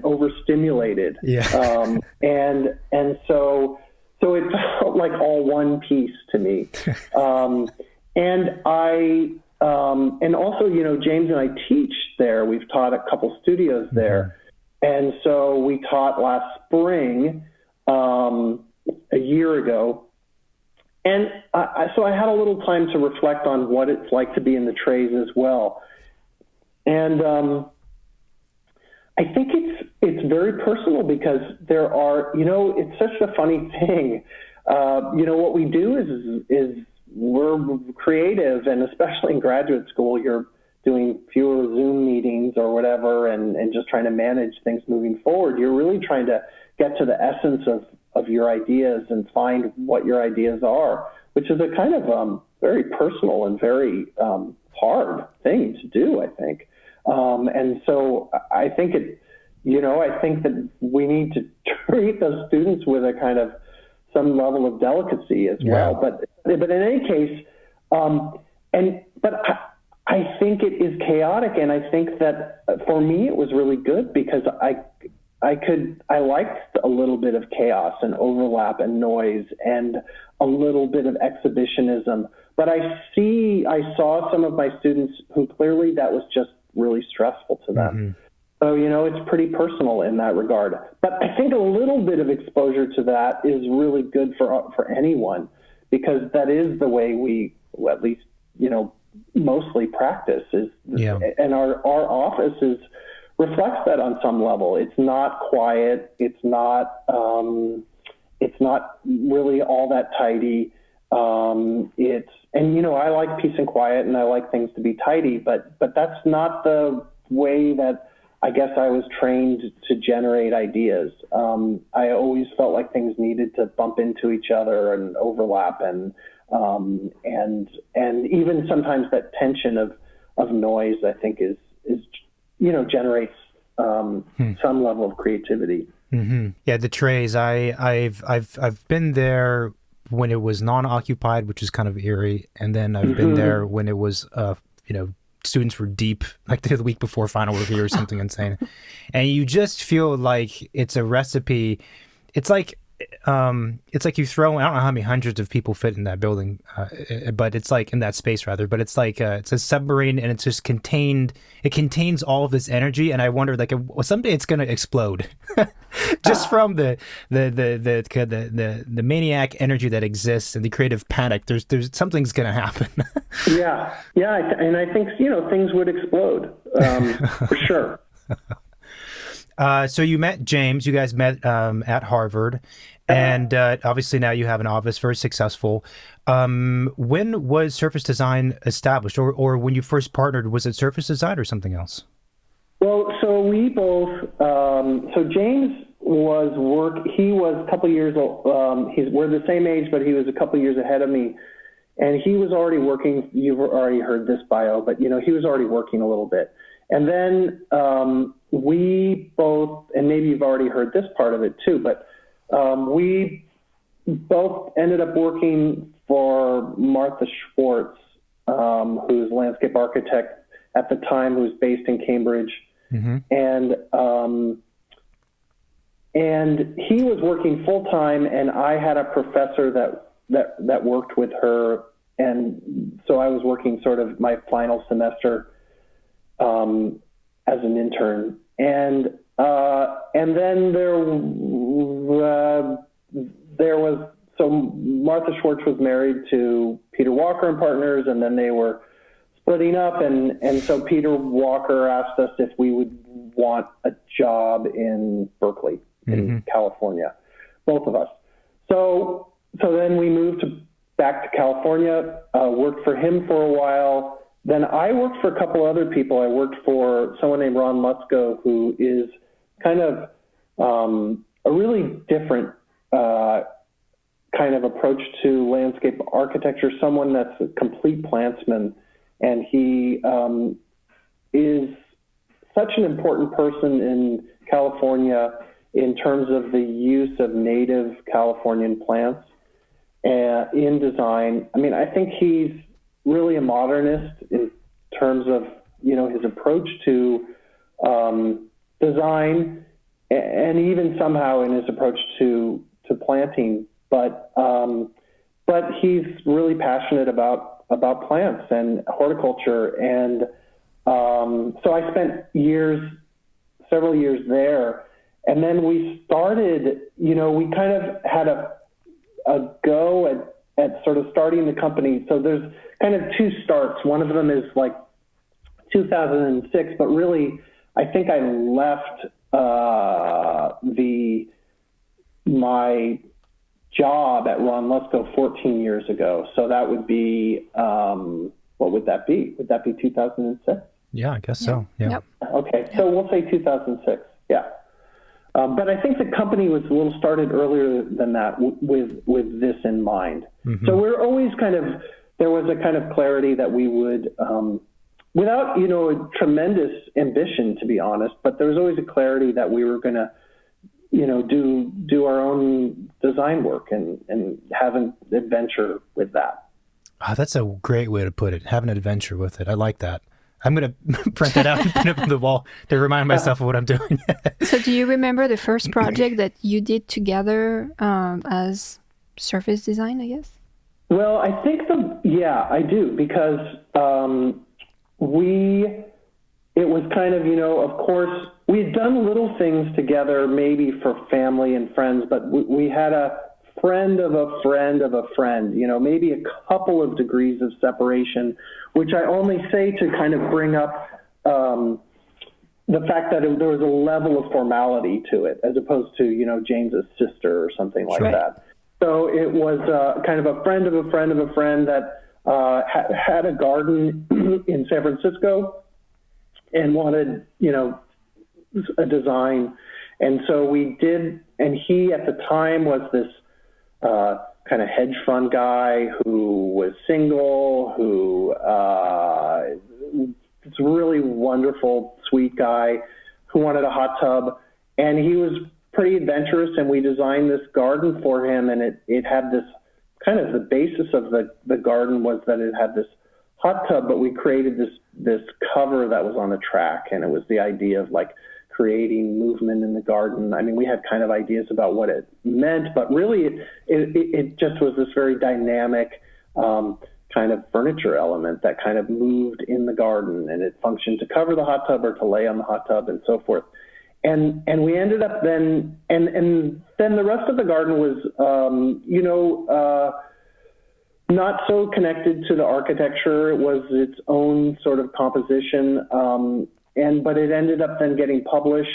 Speaker 2: overstimulated. Yeah. And so it felt like all one piece to me. And also, James and I teach there. We've taught a couple studios there. And so we taught last spring, a year ago. And so I had a little time to reflect on what it's like to be in the trays as well. And I think it's very personal because there are, it's such a funny thing. What we do is we're creative, and especially in graduate school, you're doing fewer Zoom meetings or whatever, and just trying to manage things moving forward. You're really trying to get to the essence of your ideas and find what your ideas are, which is a kind of very personal and very hard thing to do, I think. And so I think I think that we need to treat those students with a kind of some level of delicacy as well. But in any case, I think it is chaotic, and I think that for me it was really good because I liked a little bit of chaos and overlap and noise and a little bit of exhibitionism. But I saw some of my students who clearly that was just really stressful to them. Mm-hmm. So, it's pretty personal in that regard. But I think a little bit of exposure to that is really good for anyone, because that is the way we, at least, mostly practice is, and our office reflects that on some level. It's not quiet. It's not really all that tidy. I like peace and quiet, and I like things to be tidy, but that's not the way that I guess I was trained to generate ideas. I always felt like things needed to bump into each other and overlap, and even sometimes that tension of noise, I think is generates some level of creativity.
Speaker 1: Mm-hmm. Yeah, the trays. I've been there when it was non-occupied, which is kind of eerie, and then I've been there when it was students were deep, like the week before final review or something insane, and you just feel like it's a recipe. It's like you throw, I don't know how many hundreds of people fit in that building, but it's like in that space rather, but it's like it's a submarine, and it's just it contains all of this energy, and I wonder, like, someday it's going to explode just from the maniac energy that exists and the creative panic. There's something's going to happen.
Speaker 2: yeah, and I think things would explode for sure.
Speaker 1: So you met James. You guys met at Harvard, and obviously now you have an office, very successful. When was Surfacedesign established, or when you first partnered, was it Surfacedesign or something else?
Speaker 2: Well, so we both. So James he was a couple years old. We're the same age, but he was a couple years ahead of me, and he was already working. You've already heard this bio, but he was already working a little bit, and then. We both, and maybe you've already heard this part of it too, but we both ended up working for Martha Schwartz, who's a landscape architect at the time, who was based in Cambridge. Mm-hmm. And he was working full time, and I had a professor that worked with her, and so I was working sort of my final semester as an intern. And then there was, so Martha Schwartz was married to Peter Walker and Partners, and then they were splitting up, and so Peter Walker asked us if we would want a job in Berkeley, in California, both of us. So then we moved back to California, worked for him for a while. Then I worked for a couple other people. I worked for someone named Ron Lutzko, who is kind of a really different kind of approach to landscape architecture, someone that's a complete plantsman. And he is such an important person in California in terms of the use of native Californian plants in design. I mean, I think he's really a modernist in terms of, his approach to design, and even somehow in his approach to planting. But he's really passionate about plants and horticulture. And so I spent several years there. And then we started, we kind of had a go at sort of starting the company. So there's kind of two starts. One of them is like 2006, but really, I think I left my job at Ron Lutzko 14 years ago. So that would be, what would that be? Would that be 2006?
Speaker 1: Yeah, I guess so. Yeah.
Speaker 2: Yep. Okay, so we'll say 2006. Yeah. But I think the company was a little started earlier than that with this in mind. Mm-hmm. So we're always there was a kind of clarity that we would without, a tremendous ambition, to be honest, but there was always a clarity that we were going to, do our own design work and have an adventure with that.
Speaker 1: Oh, that's a great way to put it. Have an adventure with it. I like that. I'm going to print that out and put it up on the wall to remind myself of what I'm doing.
Speaker 3: So do you remember the first project that you did together as Surfacedesign, I guess?
Speaker 2: Well, I think I do, because it was kind of, of course, we had done little things together, maybe for family and friends, but we had a friend of a friend of a friend, maybe a couple of degrees of separation, which I only say to kind of bring up the fact that there was a level of formality to it, as opposed to, James's sister or something like that. So it was kind of a friend of a friend of a friend that had a garden in San Francisco and wanted, a design. And so we did, and he at the time was this kind of hedge fund guy who was single, who it's a really wonderful, sweet guy who wanted a hot tub. And he was pretty adventurous, and we designed this garden for him, and it had this kind of, the basis of the garden was that it had this hot tub, but we created this cover that was on a track, and it was the idea of like creating movement in the garden. I mean, we had kind of ideas about what it meant, but really it just was this very dynamic kind of furniture element that kind of moved in the garden, and it functioned to cover the hot tub or to lay on the hot tub and so forth. And we ended up then, and then the rest of the garden was, not so connected to the architecture. It was its own sort of composition, but it ended up then getting published.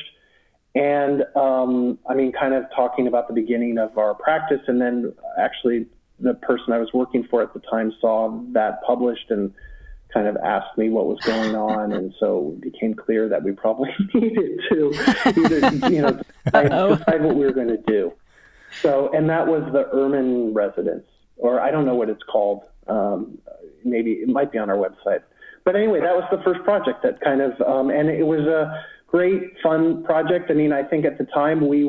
Speaker 2: And kind of talking about the beginning of our practice, and then actually the person I was working for at the time saw that published and kind of asked me what was going on, and so it became clear that we probably needed to either, decide what we were going to do. So, and that was the Ehrman residence, or I don't know what it's called. Maybe it might be on our website. But anyway, that was the first project that kind of, and it was a great, fun project. I mean, I think at the time we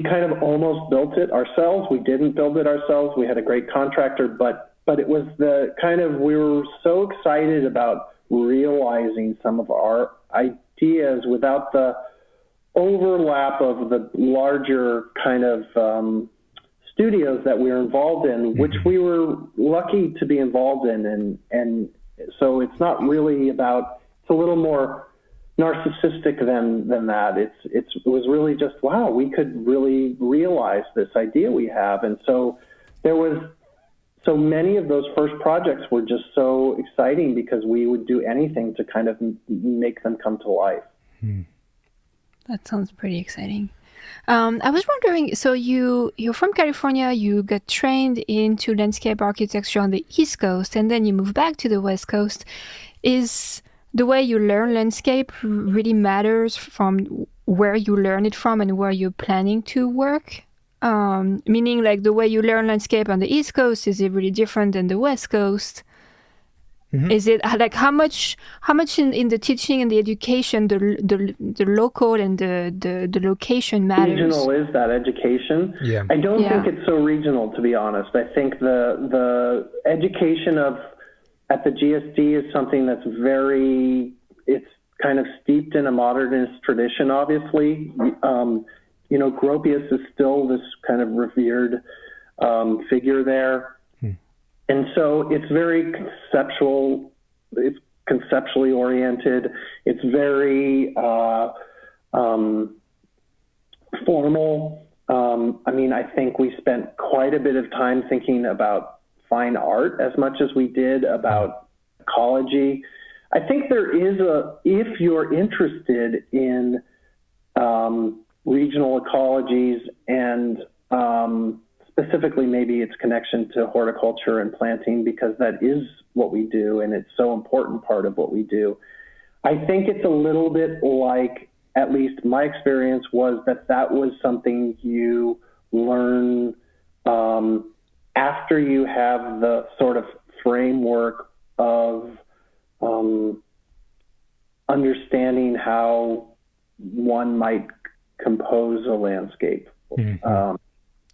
Speaker 2: kind of almost built it ourselves. We didn't build it ourselves. We had a great contractor, but it was the kind of, we were so excited about realizing some of our ideas without the overlap of the larger kind of studios that we were involved in, which we were lucky to be involved in. And so it's not really about, it's a little more narcissistic than that. It was really just, wow, we could really realize this idea we have. And so there was, so many of those first projects were just so exciting because we would do anything to kind of make them come to life.
Speaker 3: That sounds pretty exciting. I was wondering, so you're from California, you got trained into landscape architecture on the East Coast, and then you moved back to the West Coast. Is the way you learn landscape really matters from where you learn it from and where you're planning to work? Meaning like the way you learn landscape on the East Coast, is it really different than the West Coast? Mm-hmm. Is it like how much in the teaching and the education the local and the location matters?
Speaker 2: Regional is that education. Yeah. I don't think it's so regional, to be honest. I think the education at the GSD is something that's it's kind of steeped in a modernist tradition, obviously. Gropius is still this kind of revered figure there. And so it's very conceptual, it's conceptually oriented, it's very formal. I think we spent quite a bit of time thinking about fine art as much as we did about ecology. I think there is if you're interested in regional ecologies and specifically maybe its connection to horticulture and planting, because that is what we do and it's so important part of what we do. I think it's a little bit like, at least my experience was that was something you learn after you have the sort of framework of understanding how one might compose a landscape.
Speaker 1: Mm-hmm.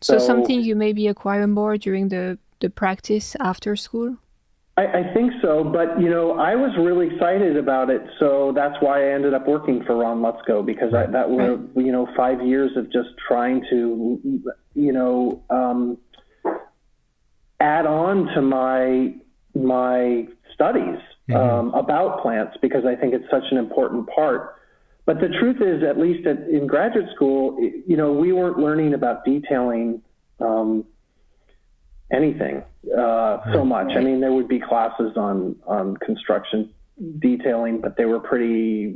Speaker 3: So something you maybe acquire more during the practice after school?
Speaker 2: I think so, but I was really excited about it, so that's why I ended up working for Ron Lutzko, because that were 5 years of just trying to add on to my studies about plants, because I think it's such an important part. But the truth is, at least in graduate school, we weren't learning about detailing anything so much. I mean, there would be classes on construction detailing, but they were pretty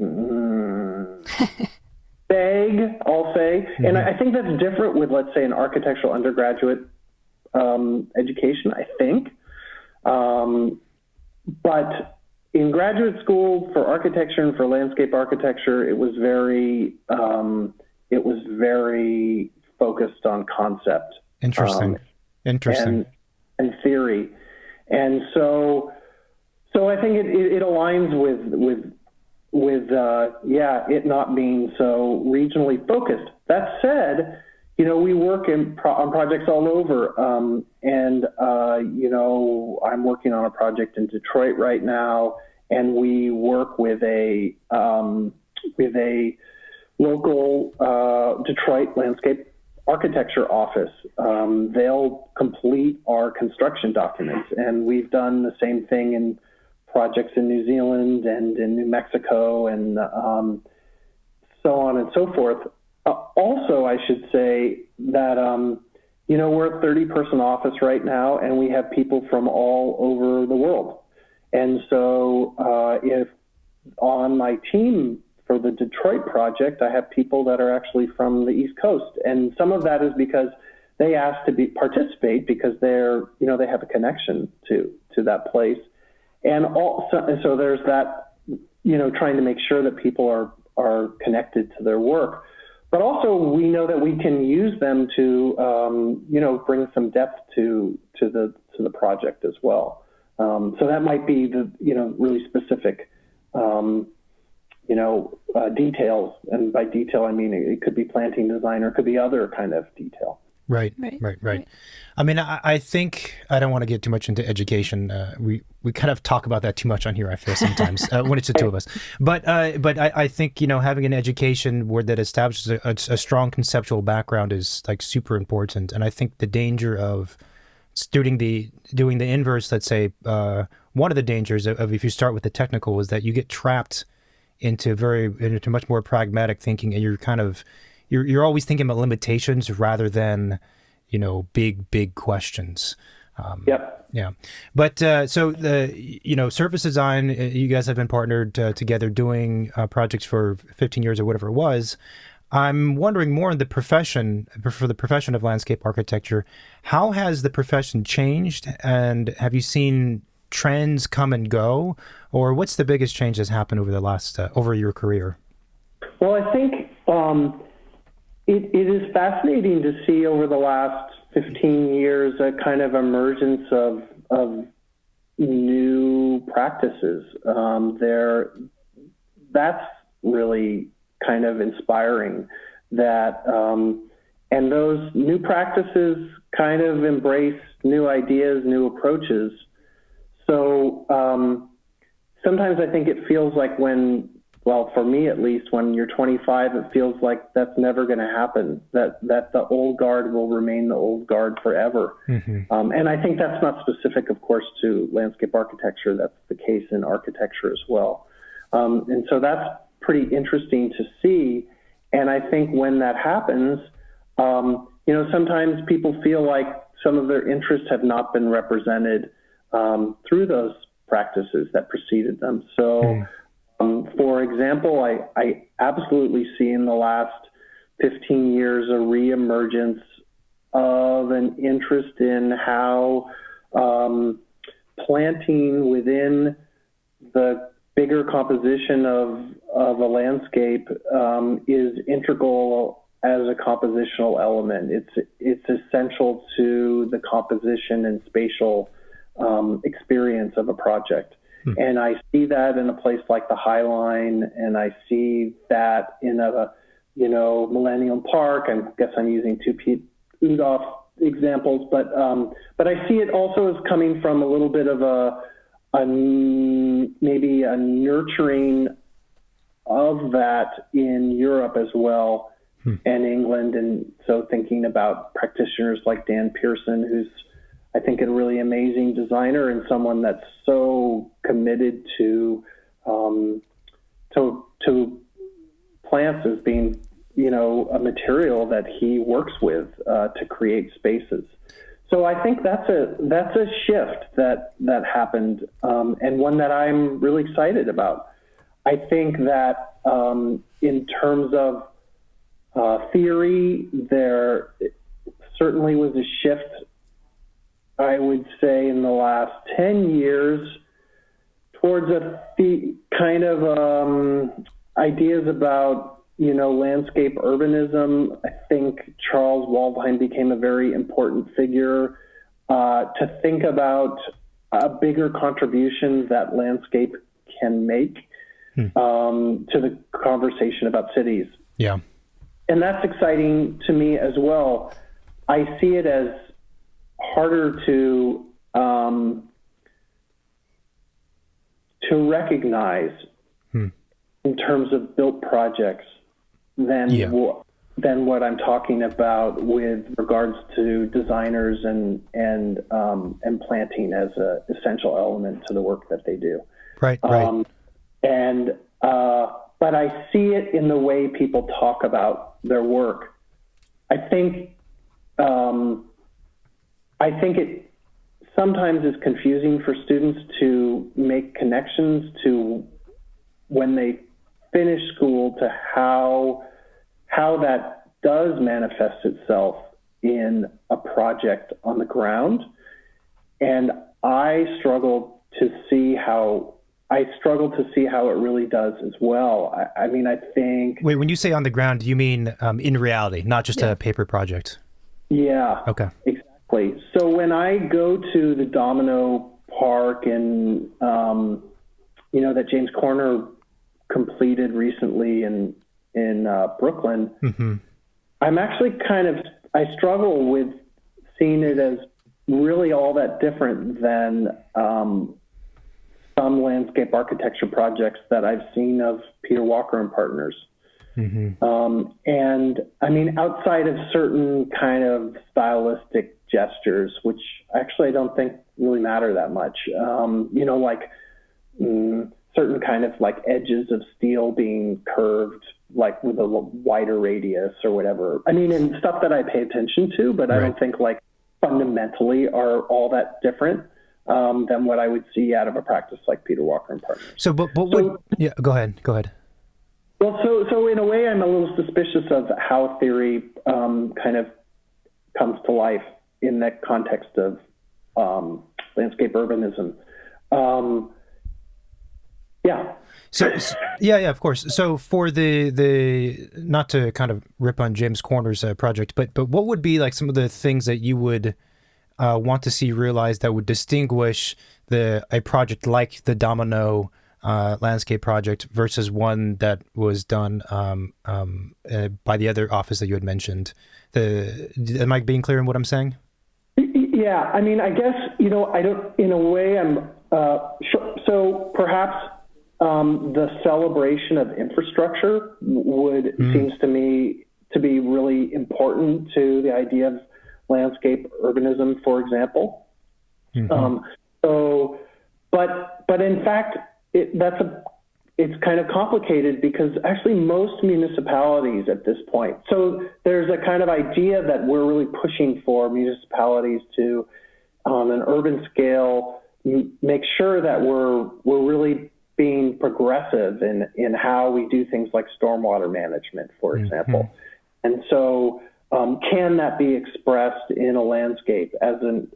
Speaker 2: vague, I'll say. Mm-hmm. And I think that's different with, let's say, an architectural undergraduate education, I think. But in graduate school for architecture and for landscape architecture, it was very focused on concept.
Speaker 1: Interesting.
Speaker 2: And theory. And so I think it aligns with it not being so regionally focused. That said, we work on projects all over. I'm working on a project in Detroit right now, and we work with a local Detroit landscape architecture office. They'll complete our construction documents, and we've done the same thing in projects in New Zealand and in New Mexico, and so on and so forth. Also, I should say that we're a 30-person office right now, and we have people from all over the world. And so if on my team for the Detroit project, I have people that are actually from the East Coast. And some of that is because they asked to participate because they have a connection to that place. And so there's that, trying to make sure that people are connected to their work. But also we know that we can use them to, bring some depth to the project as well. So that might be the, really specific, details. And by detail, I mean, it could be planting design or it could be other kind of detail.
Speaker 1: Right. I mean, I think I don't want to get too much into education. We kind of talk about that too much on here, I feel sometimes, when it's the two of us. But I think, having an education where that establishes a strong conceptual background is like super important. And I think the danger of doing the inverse, let's say, one of the dangers of if you start with the technical is that you get trapped into much more pragmatic thinking, and you're always thinking about limitations rather than, big questions.
Speaker 2: Yep.
Speaker 1: Yeah. But so Surfacedesign, you guys have been partnered together doing projects for 15 years or whatever it was. I'm wondering more in the profession of landscape architecture. How has the profession changed, and have you seen trends come and go, or what's the biggest change that's happened over the last over your career?
Speaker 2: Well, I think it is fascinating to see over the last 15 years a kind of emergence of new practices. That's really kind of inspiring, that and those new practices kind of embrace new ideas, new approaches. So sometimes I think it feels like for me at least, when you're 25, it feels like that's never going to happen, that the old guard will remain the old guard forever. Mm-hmm. And I think that's not specific, of course, to landscape architecture. That's the case in architecture as well. And so that's pretty interesting to see. And I think when that happens, sometimes people feel like some of their interests have not been represented through those practices that preceded them. So, for example, I absolutely see in the last 15 years a reemergence of an interest in how planting within the bigger composition of a landscape is integral as a compositional element. It's essential to the composition and spatial experience of a project. And I see that in a place like the High Line, and I see that in a, Millennium Park. I guess I'm using two Pete Udoff examples, but I see it also as coming from a little bit of maybe a nurturing of that in Europe as well, and England. And so thinking about practitioners like Dan Pearson, who's, I think, a really amazing designer and someone that's so committed to plants as being, a material that he works with to create spaces. So I think that's a shift that happened, and one that I'm really excited about. I think that in terms of theory, there certainly was a shift, I would say, in the last 10 years towards kind of ideas about, landscape urbanism. I think Charles Waldheim became a very important figure to think about a bigger contribution that landscape can make to the conversation about cities.
Speaker 1: Yeah.
Speaker 2: And that's exciting to me as well. I see it as harder to recognize in terms of built projects than what I'm talking about with regards to designers and planting as an essential element to the work that they do.
Speaker 1: Right.
Speaker 2: But I see it in the way people talk about their work. I think it sometimes is confusing for students to make connections to when they finish school to how that does manifest itself in a project on the ground. And I struggle to see how it really does as well. I mean, I think...
Speaker 1: Wait, when you say on the ground, you mean in reality, not just a paper project?
Speaker 2: Yeah.
Speaker 1: Okay.
Speaker 2: Exactly. So when I go to the Domino Park and, that James Corner completed recently in Brooklyn, I'm actually I struggle with seeing it as really all that different than some landscape architecture projects that I've seen of Peter Walker and Partners. And I mean, outside of certain kind of stylistic gestures, which actually I don't think really matter that much, certain kind of like edges of steel being curved, like with a wider radius or whatever. I mean, and stuff that I pay attention to, but I don't think like fundamentally are all that different than what I would see out of a practice like Peter Walker and Partners.
Speaker 1: So, go ahead.
Speaker 2: Well, so in a way, I'm a little suspicious of how theory kind of comes to life in that context of landscape urbanism.
Speaker 1: Of course. So for the not to kind of rip on James Corner's project, but what would be like some of the things that you would want to see realized that would distinguish a project like the Domino landscape project versus one that was done by the other office that you had mentioned? Am I being clear in what I'm saying?
Speaker 2: Yeah, I mean, I guess, I don't, in a way, I'm sure. So perhaps the celebration of infrastructure seems to me to be really important to the idea of landscape urbanism, for example. But in fact, it's kind of complicated because actually most municipalities at this point, so there's a kind of idea that we're really pushing for municipalities to, on an urban scale, make sure that we're really being progressive in how we do things like stormwater management, for example. And so can that be expressed in a landscape as an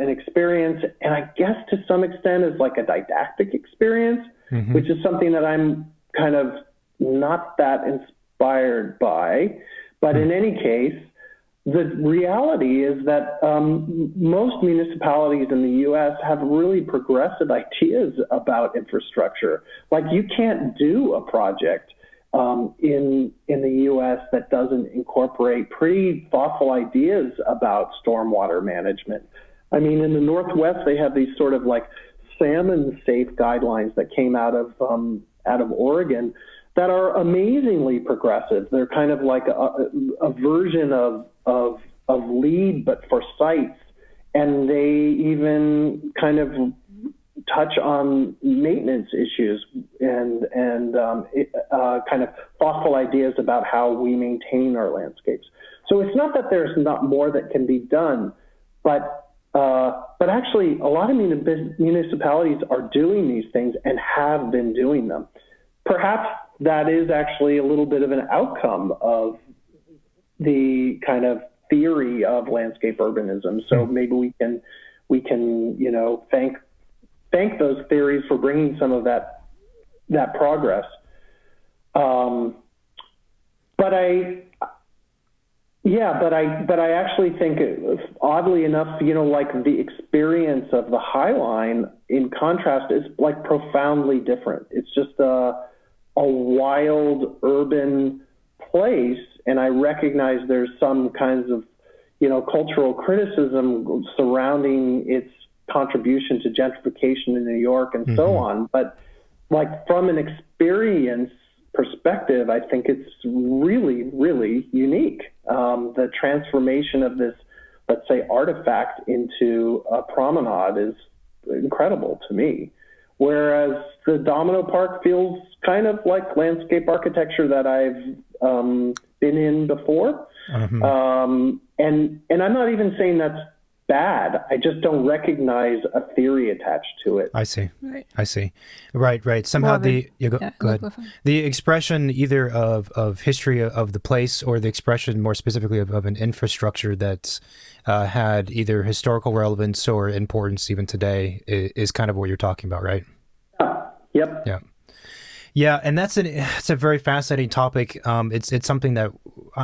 Speaker 2: experience, and I guess to some extent as like a didactic experience, which is something that I'm kind of not that inspired by. But in any case, the reality is that most municipalities in the U.S. have really progressive ideas about infrastructure. Like, you can't do a project in the U.S. that doesn't incorporate pretty thoughtful ideas about stormwater management. I mean, in the Northwest, they have these sort of like salmon safe guidelines that came out of Oregon that are amazingly progressive. They're kind of like a version of LEED, but for sites, and they even kind of touch on maintenance issues and kind of thoughtful ideas about how we maintain our landscapes. So it's not that there's not more that can be done, but actually a lot of municipalities are doing these things and have been doing them. Perhaps that is actually a little bit of an outcome of the kind of theory of landscape urbanism. So maybe we can thank those theories for bringing some of that progress. But I actually think, oddly enough, like the experience of the High Line, in contrast, is like profoundly different. It's just a wild urban place, and I recognize there's some kinds of, cultural criticism surrounding its contribution to gentrification in New York and so on. But like, from an experience perspective, I think it's really, really unique. The transformation of this, let's say, artifact into a promenade is incredible to me. Whereas the Domino Park feels kind of like landscape architecture that I've been in before. And I'm not even saying that's bad. I just don't recognize a theory attached to it.
Speaker 1: I see.
Speaker 3: Right.
Speaker 1: I see. Right. Somehow go ahead. The expression either of history of the place, or the expression more specifically of an infrastructure that's had either historical relevance or importance even today is kind of what you're talking about, right?
Speaker 2: Yep.
Speaker 1: Yeah. Yeah, and it's a very fascinating topic. It's something that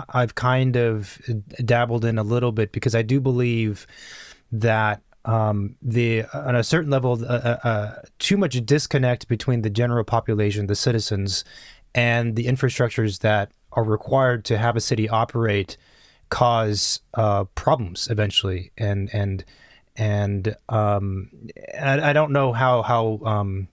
Speaker 1: I've kind of dabbled in a little bit, because I do believe that on a certain level, too much disconnect between the general population, the citizens, and the infrastructures that are required to have a city operate cause problems eventually. And I don't know how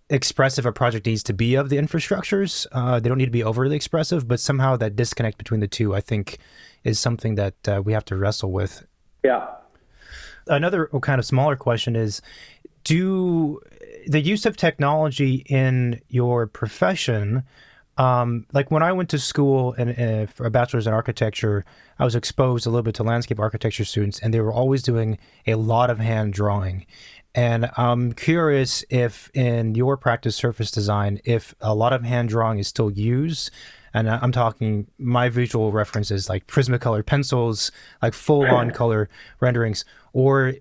Speaker 1: expressive a project needs to be of the infrastructures. They don't need to be overly expressive, but somehow that disconnect between the two, I think, is something that we have to wrestle with.
Speaker 2: Yeah.
Speaker 1: Another kind of smaller question is, do the use of technology in your profession, like when I went to school and for a bachelor's in architecture, I was exposed a little bit to landscape architecture students, and they were always doing a lot of hand drawing. And I'm curious if in your practice, surface design, if a lot of hand drawing is still used. And I'm talking, my visual references like Prismacolor pencils, like full-on color renderings, or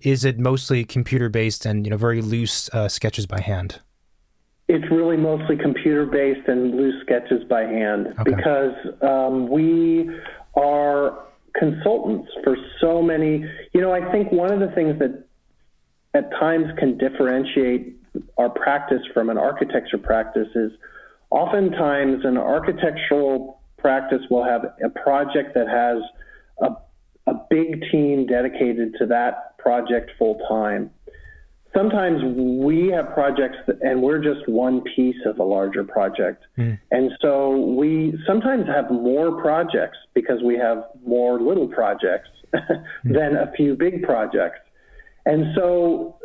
Speaker 1: is it mostly computer-based and very loose sketches by hand?
Speaker 2: It's really mostly computer-based and loose sketches by hand, because we are consultants for so many. I think one of the things that at times can differentiate our practice from an architecture practice is oftentimes an architectural practice will have a project that has a big team dedicated to that project full time. Sometimes we have projects and we're just one piece of a larger project. And so we sometimes have more projects because we have more little projects than a few big projects. And so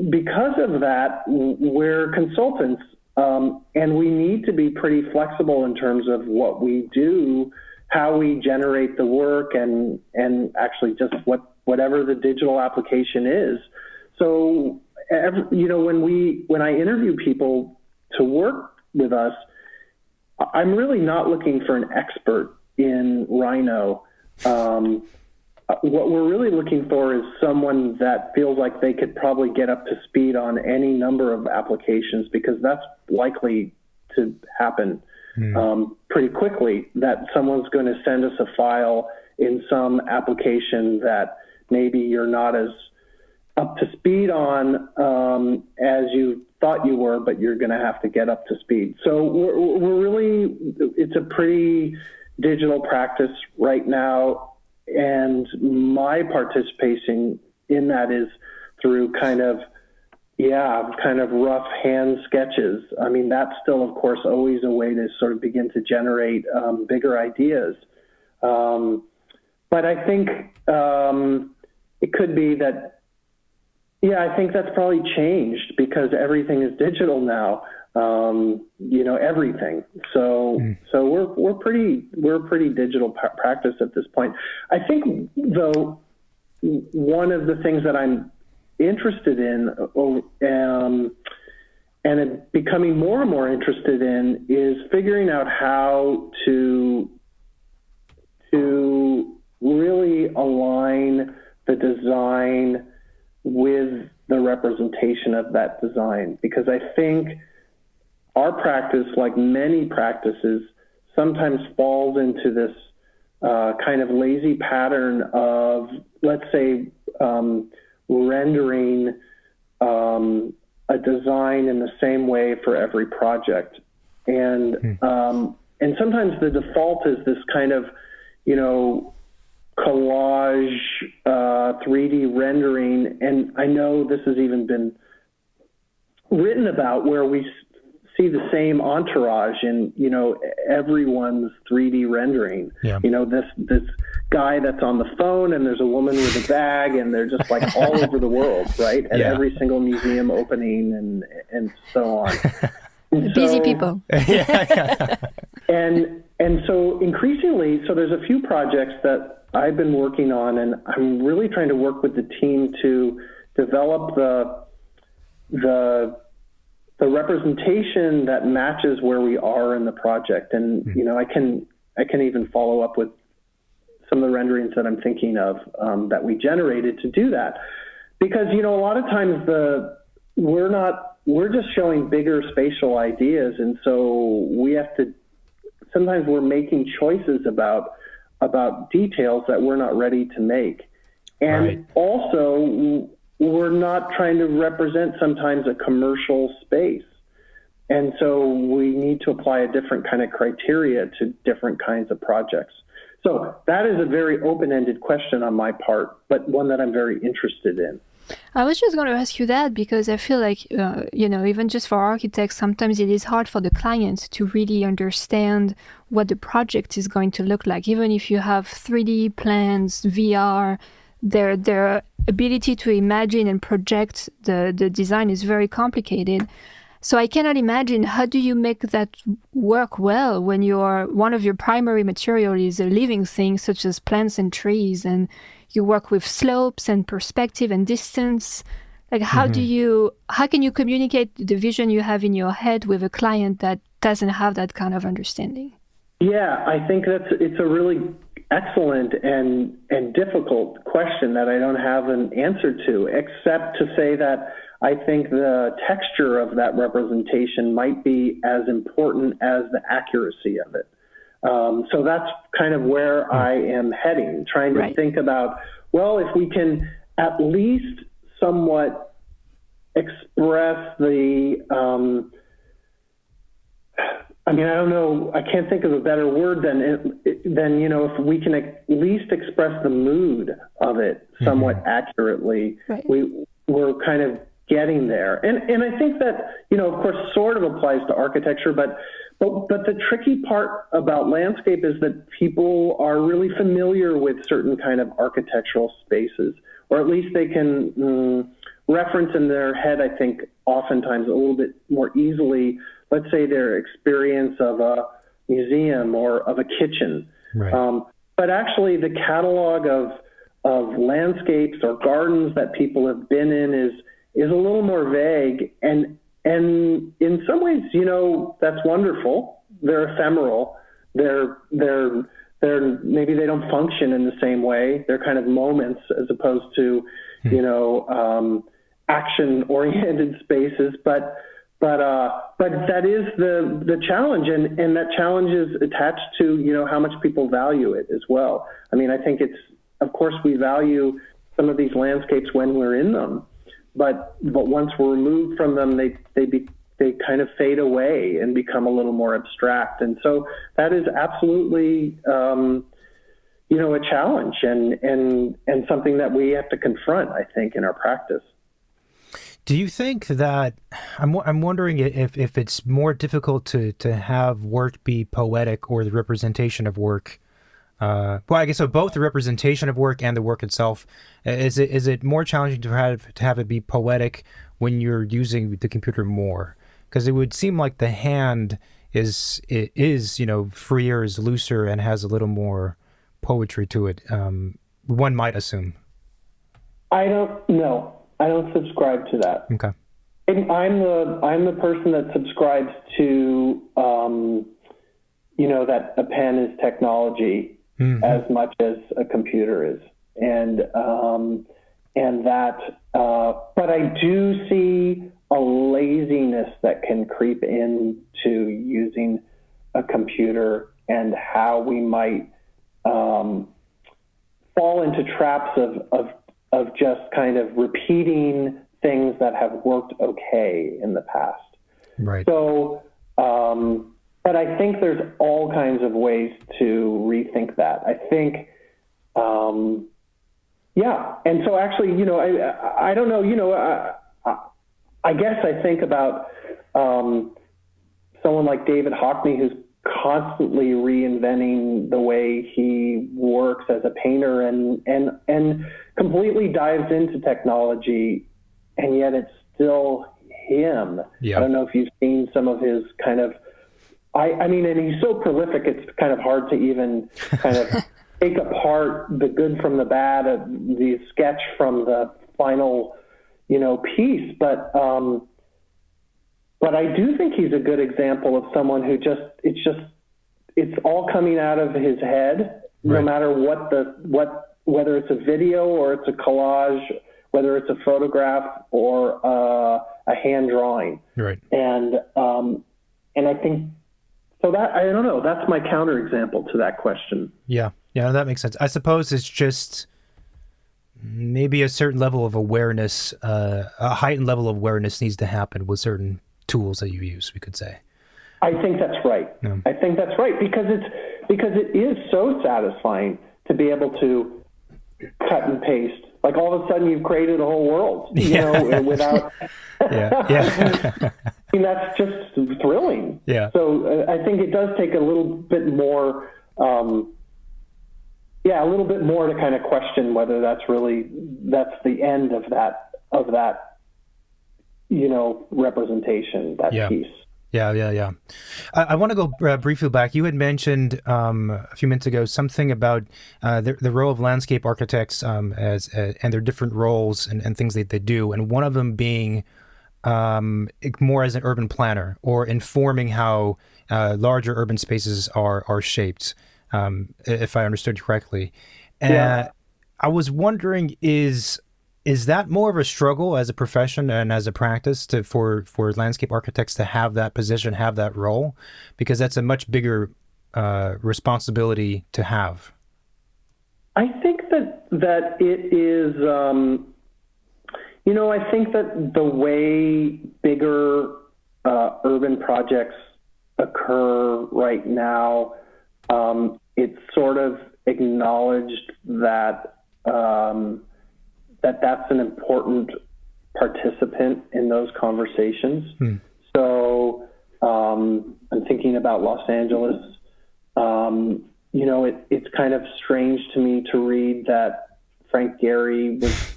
Speaker 2: because of that, we're consultants, and we need to be pretty flexible in terms of what we do, how we generate the work, and actually just whatever the digital application is. So, when I interview people to work with us, I'm really not looking for an expert in Rhino. What we're really looking for is someone that feels like they could probably get up to speed on any number of applications, because that's likely to happen. pretty quickly, that someone's going to send us a file in some application that maybe you're not as up to speed on as you thought you were, but you're going to have to get up to speed. So we're really, it's a pretty digital practice right now, and my participation in that is through kind of rough hand sketches. I mean, that's still, of course, always a way to sort of begin to generate bigger ideas. But I think it could be that, I think that's probably changed because everything is digital now. Everything. So we're a pretty digital practice at this point. I think, though, one of the things that I'm interested in and becoming more and more interested in is figuring out how to really align the design with the representation of that design, because I think our practice, like many practices, sometimes falls into this kind of lazy pattern of, let's say, rendering a design in the same way for every project. And sometimes the default is this kind of, collage 3D rendering. And I know this has even been written about, where we see the same entourage in, everyone's 3D rendering. Yeah. This guy that's on the phone, and there's a woman with a bag, and they're just like all over the world, right? At every single museum opening and so on.
Speaker 3: Busy people.
Speaker 2: And so increasingly, so there's a few projects that I've been working on, and I'm really trying to work with the team to develop the representation that matches where we are in the project. And, I can even follow up with some of the renderings that I'm thinking of that we generated to do that. Because, a lot of times we're just showing bigger spatial ideas. And so sometimes we're making choices about details that we're not ready to make. And also, we're not trying to represent sometimes a commercial space. And so we need to apply a different kind of criteria to different kinds of projects. So that is a very open-ended question on my part, but one that I'm very interested in.
Speaker 3: I was just going to ask you that because I feel like, even just for architects, sometimes it is hard for the client to really understand what the project is going to look like. Even if you have 3D plans, VR, their ability to imagine and project the design is very complicated. So I cannot imagine, how do you make that work well when one of your primary material is a living thing such as plants and trees, and you work with slopes and perspective and distance? Like, how can you communicate the vision you have in your head with a client that doesn't have that kind of understanding?
Speaker 2: Yeah, I think it's a really excellent and difficult question that I don't have an answer to, except to say that I think the texture of that representation might be as important as the accuracy of it. So that's kind of where I am heading, trying to think about, well, if we can at least somewhat express the, I don't know, I can't think of a better word than if we can at least express the mood of it somewhat accurately, we're kind of getting there. And I think that, of course, sort of applies to architecture, but the tricky part about landscape is that people are really familiar with certain kind of architectural spaces, or at least they can reference in their head, I think, oftentimes a little bit more easily, let's say their experience of a museum or of a kitchen. Right. But actually the catalog of landscapes or gardens that people have been in is a little more vague, and in some ways, that's wonderful. They're ephemeral. They're maybe they don't function in the same way. They're kind of moments as opposed to action-oriented spaces. But but that is the challenge, and that challenge is attached to, you know, how much people value it as well. I mean, I think of course we value some of these landscapes when we're in them, but once we're removed from them, they kind of fade away and become a little more abstract. And so that is absolutely, you know, a challenge and something that we have to confront, I think, in our practice.
Speaker 1: Do you think that, I'm wondering if it's more difficult to have work be poetic or the representation of work? Well, I guess so. Both the representation of work and the work itself. Is it more challenging to have it be poetic when you're using the computer more? Because it would seem like the hand is you know, freer, is looser, and has a little more poetry to it. One might assume.
Speaker 2: I don't know. I don't subscribe to that.
Speaker 1: Okay.
Speaker 2: I'm the person that subscribes to, you know, that a pen is technology as much as a computer is, and that. But I do see a laziness that can creep into using a computer, and how we might fall into traps of just kind of repeating things that have worked okay in the past.
Speaker 1: Right.
Speaker 2: So, but I think there's all kinds of ways to rethink that. I think, yeah. And so actually, you know, I don't know, you know, I guess I think about someone like David Hockney, who's constantly reinventing the way he works as a painter and completely dives into technology, and yet it's still him.
Speaker 1: Yeah.
Speaker 2: I don't know if you've seen some of his kind of, I mean, and he's so prolific, it's kind of hard to even kind of take apart the good from the bad, the sketch from the final, you know, piece. But I do think he's a good example of someone who it's all coming out of his head, no matter whether it's a video or it's a collage, whether it's a photograph or a hand drawing.
Speaker 1: Right.
Speaker 2: And I think, so that, I don't know, that's my counterexample to that question.
Speaker 1: Yeah. Yeah, that makes sense. I suppose it's just maybe a certain level of awareness, a heightened level of awareness needs to happen with certain tools that you use, we could say.
Speaker 2: I think that's right. Yeah. I think that's right, because it is so satisfying to be able to cut and paste. Like all of a sudden you've created a whole world, you know, without.
Speaker 1: Yeah.
Speaker 2: I mean, that's just thrilling.
Speaker 1: Yeah.
Speaker 2: So I think it does take a little bit more, a little bit more to kind of question whether that's the end of that, you know, representation, that piece.
Speaker 1: Yeah. I want to go briefly back. You had mentioned a few minutes ago something about the role of landscape architects and their different roles and things that they do, and one of them being more as an urban planner or informing how larger urban spaces are shaped, if I understood correctly. I was wondering, is that more of a struggle as a profession and as a practice for landscape architects to have that position, have that role? Because that's a much bigger responsibility to have.
Speaker 2: I think that it is, you know, I think that the way bigger urban projects occur right now, it's sort of acknowledged that that's an important participant in those conversations. So I'm thinking about Los Angeles. You know, it's kind of strange to me to read that Frank Gehry was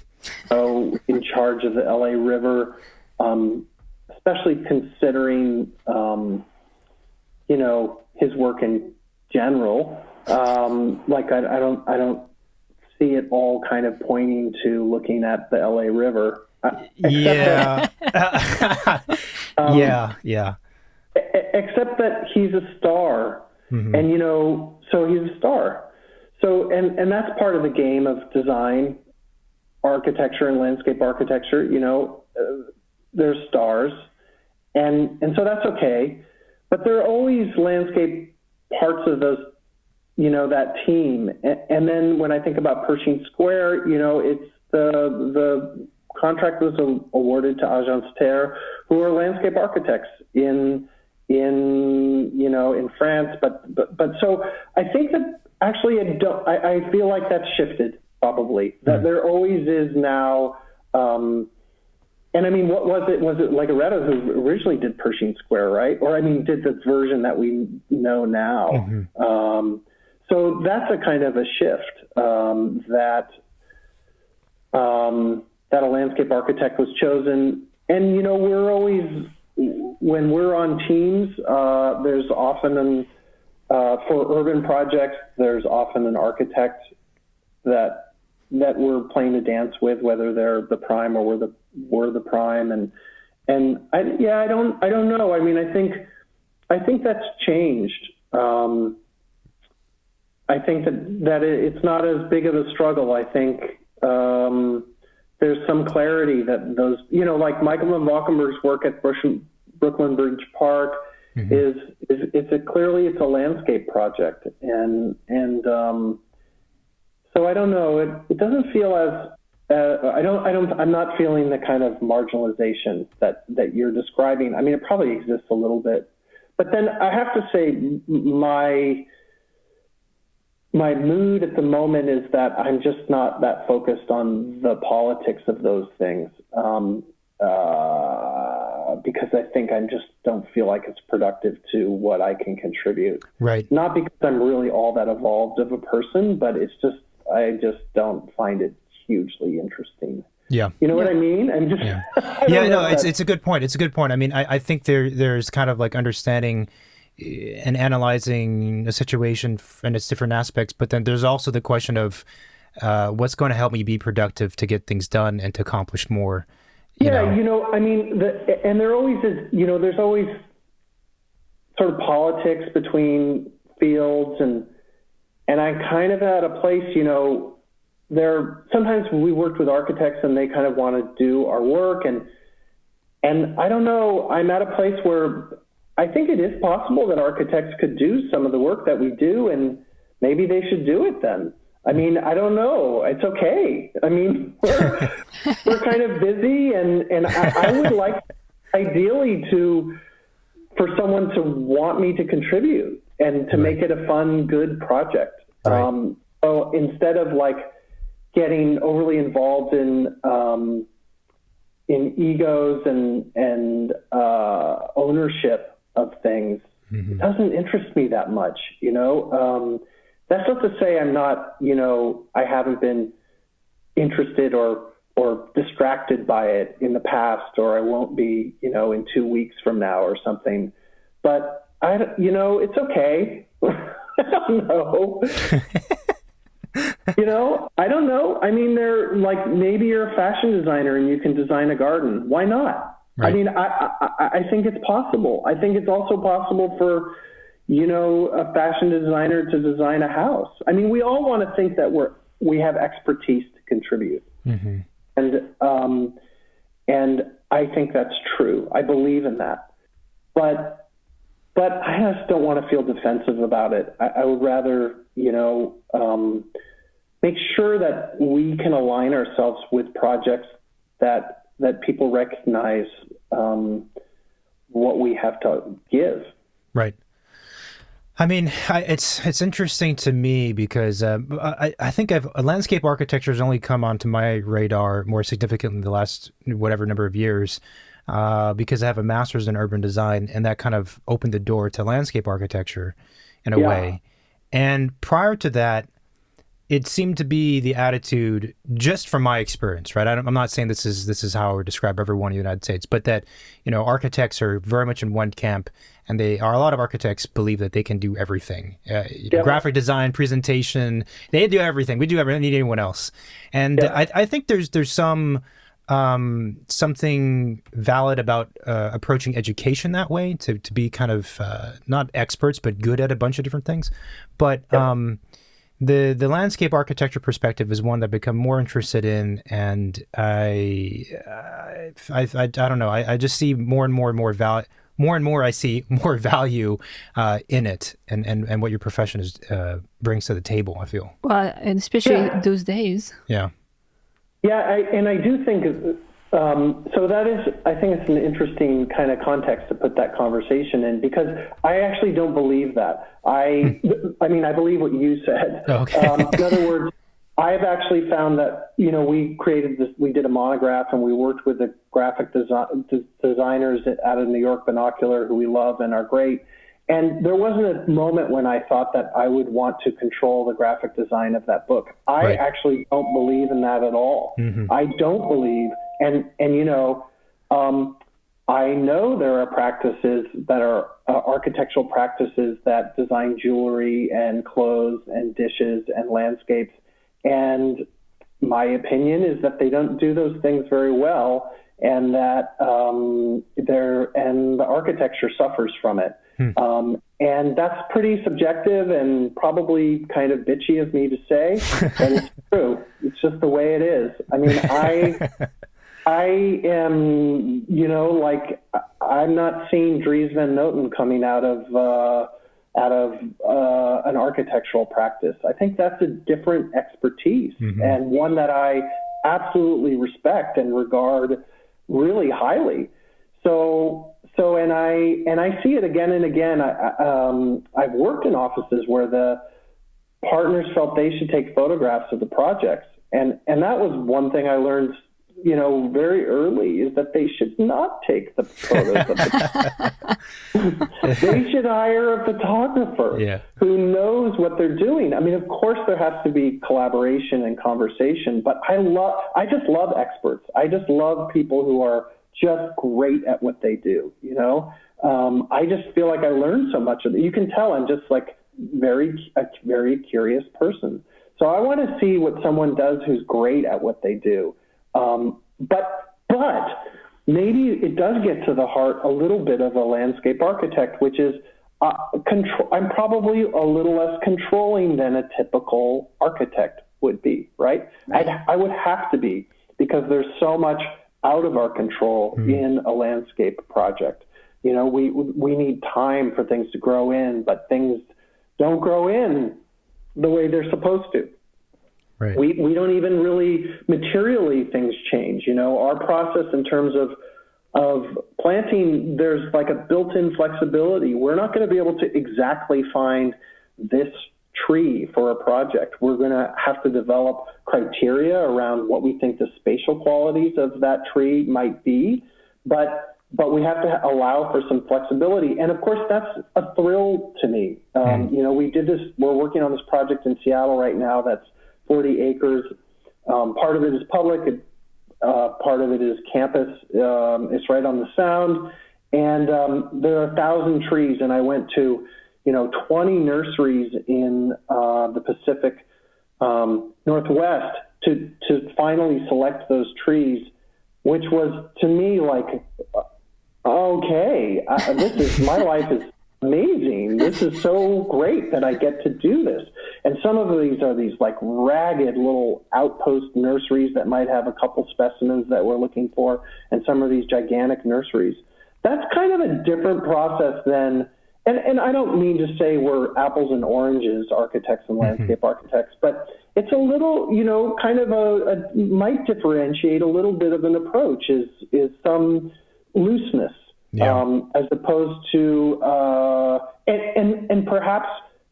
Speaker 2: in charge of the LA River, especially considering, you know, his work in general. Like I don't see it all kind of pointing to looking at the LA River.
Speaker 1: Yeah. Yeah.
Speaker 2: Except that he's a star, and, you know, so he's a star. So, and that's part of the game of design, architecture and landscape architecture. You know, there's stars, and so that's okay. But there are always landscape parts of those, that team. And then when I think about Pershing Square, it's the contract was awarded to Agence Terre, who are landscape architects in France. But so I think that actually I feel like that's shifted probably. That there always is now. And I mean, what was it? Was it Legaretto who originally did Pershing Square, right? Or did the version that we know now? Mm-hmm. So that's a kind of a shift that a landscape architect was chosen. And we're always, when we're on teams, there's often for urban projects, there's often an architect that we're playing a dance with, whether they're the prime or we're the prime, and I don't know. I mean, I think that's changed. I think that it's not as big of a struggle. I think there's some clarity that those, like Michael van Valkenburg's work at Brooklyn Bridge Park mm-hmm. Clearly it's a landscape project, and so I don't know. It doesn't feel as I'm not feeling the kind of marginalization that you're describing. I mean, it probably exists a little bit, but then I have to say my mood at the moment is that I'm just not that focused on the politics of those things, because I think I just don't feel like it's productive to what I can contribute.
Speaker 1: Right. Not
Speaker 2: because I'm really all that evolved of a person, but it's just I just don't find it hugely interesting.
Speaker 1: Yeah.
Speaker 2: You know what I mean? I'm just
Speaker 1: it's a good point. It's a good point. I mean, I think there's kind of like understanding and analyzing a situation and its different aspects, but then there's also the question of what's going to help me be productive to get things done and to accomplish more.
Speaker 2: And there always is, there's always sort of politics between fields, and I'm kind of at a place, sometimes we worked with architects and they kind of want to do our work, and I don't know, I'm at a place where I think it is possible that architects could do some of the work that we do, and maybe they should do it then. I mean, I don't know. It's okay. I mean, we're kind of busy, and I would like, ideally, for someone to want me to contribute and to make it a fun, good project. Right. So instead of like getting overly involved in egos and ownership of things, mm-hmm. it doesn't interest me that much. That's not to say I'm not, I haven't been interested or distracted by it in the past, or I won't be, in 2 weeks from now or something. But it's okay. I don't know. I don't know. I mean, they're like, maybe you're a fashion designer and you can design a garden. Why not? Right. I mean, I think it's possible. I think it's also possible for, a fashion designer to design a house. I mean, we all want to think that we have expertise to contribute. Mm-hmm. And I think that's true. I believe in that. But I just don't want to feel defensive about it. I would rather, make sure that we can align ourselves with projects that people recognize what we have to give.
Speaker 1: Right. I mean, it's interesting to me because I think landscape architecture has only come onto my radar more significantly in the last whatever number of years, because I have a master's in urban design, and that kind of opened the door to landscape architecture in a way. And prior to that, it seemed to be the attitude, just from my experience, right? I'm not saying this is how I would describe everyone in the United States, but that, architects are very much in one camp, and a lot of architects believe that they can do everything. Graphic design, presentation, they do everything. We do everything, need anyone else. And I think there's some something valid about approaching education that way, to be kind of not experts, but good at a bunch of different things. But The landscape architecture perspective is one that I've become more interested in, and I don't know. I just see more and more and more value. More and more, I see more value in it, and what your profession is brings to the table. I feel.
Speaker 3: Well, and especially those days.
Speaker 1: Yeah.
Speaker 2: Yeah, I do think so. That is, I think it's an interesting kind of context to put that conversation in, because I actually don't believe that. I mean, I believe what you said.
Speaker 1: Okay.
Speaker 2: In other words, I've actually found that, we did a monograph, and we worked with the graphic designers out of New York Binocular, who we love and are great. And there wasn't a moment when I thought that I would want to control the graphic design of that book. I actually don't believe in that at all. Mm-hmm. I don't believe, and I know there are practices that are architectural practices that design jewelry and clothes and dishes and landscapes. And my opinion is that they don't do those things very well, and that the architecture suffers from it. And that's pretty subjective and probably kind of bitchy of me to say, but it's true. It's just the way it is. I mean, I am, I'm not seeing Dries Van Noten coming out of an architectural practice. I think that's a different expertise, and one that I absolutely respect and regard really highly. And I see it again and again. I've worked in offices where the partners felt they should take photographs of the projects, and that was one thing I learned, very early, is that they should not take the photos of the They should hire a photographer who knows what they're doing. I mean, of course, there has to be collaboration and conversation, but I just love experts. I just love people who are just great at what they do. I just feel like I learned so much of it. You can tell I'm just like a very curious person. So I want to see what someone does who's great at what they do. But maybe it does get to the heart a little bit of a landscape architect, which is I'm probably a little less controlling than a typical architect would be, right? I would have to be, because there's so much out of our control in a landscape project. We need time for things to grow in, but things don't grow in the way they're supposed to.
Speaker 1: Right.
Speaker 2: We don't even really materially things change. Our process in terms of planting, there's like a built-in flexibility. We're not going to be able to exactly find this tree for a project. We're going to have to develop criteria around what we think the spatial qualities of that tree might be, but we have to allow for some flexibility. And of course, that's a thrill to me. We're working on this project in Seattle right now that's 40 acres. Part of it is public, part of it is campus. It's right on the Sound, and there are 1,000 trees. And I went to 20 nurseries in the Pacific Northwest to finally select those trees, which was to me like, okay, my life is amazing. This is so great that I get to do this. And some of these are these like ragged little outpost nurseries that might have a couple specimens that we're looking for, and some of these gigantic nurseries. That's kind of a different process than, and I don't mean to say we're apples and oranges, architects and landscape architects, but it's a little, kind of might differentiate a little bit of an approach is some looseness. As opposed to, and perhaps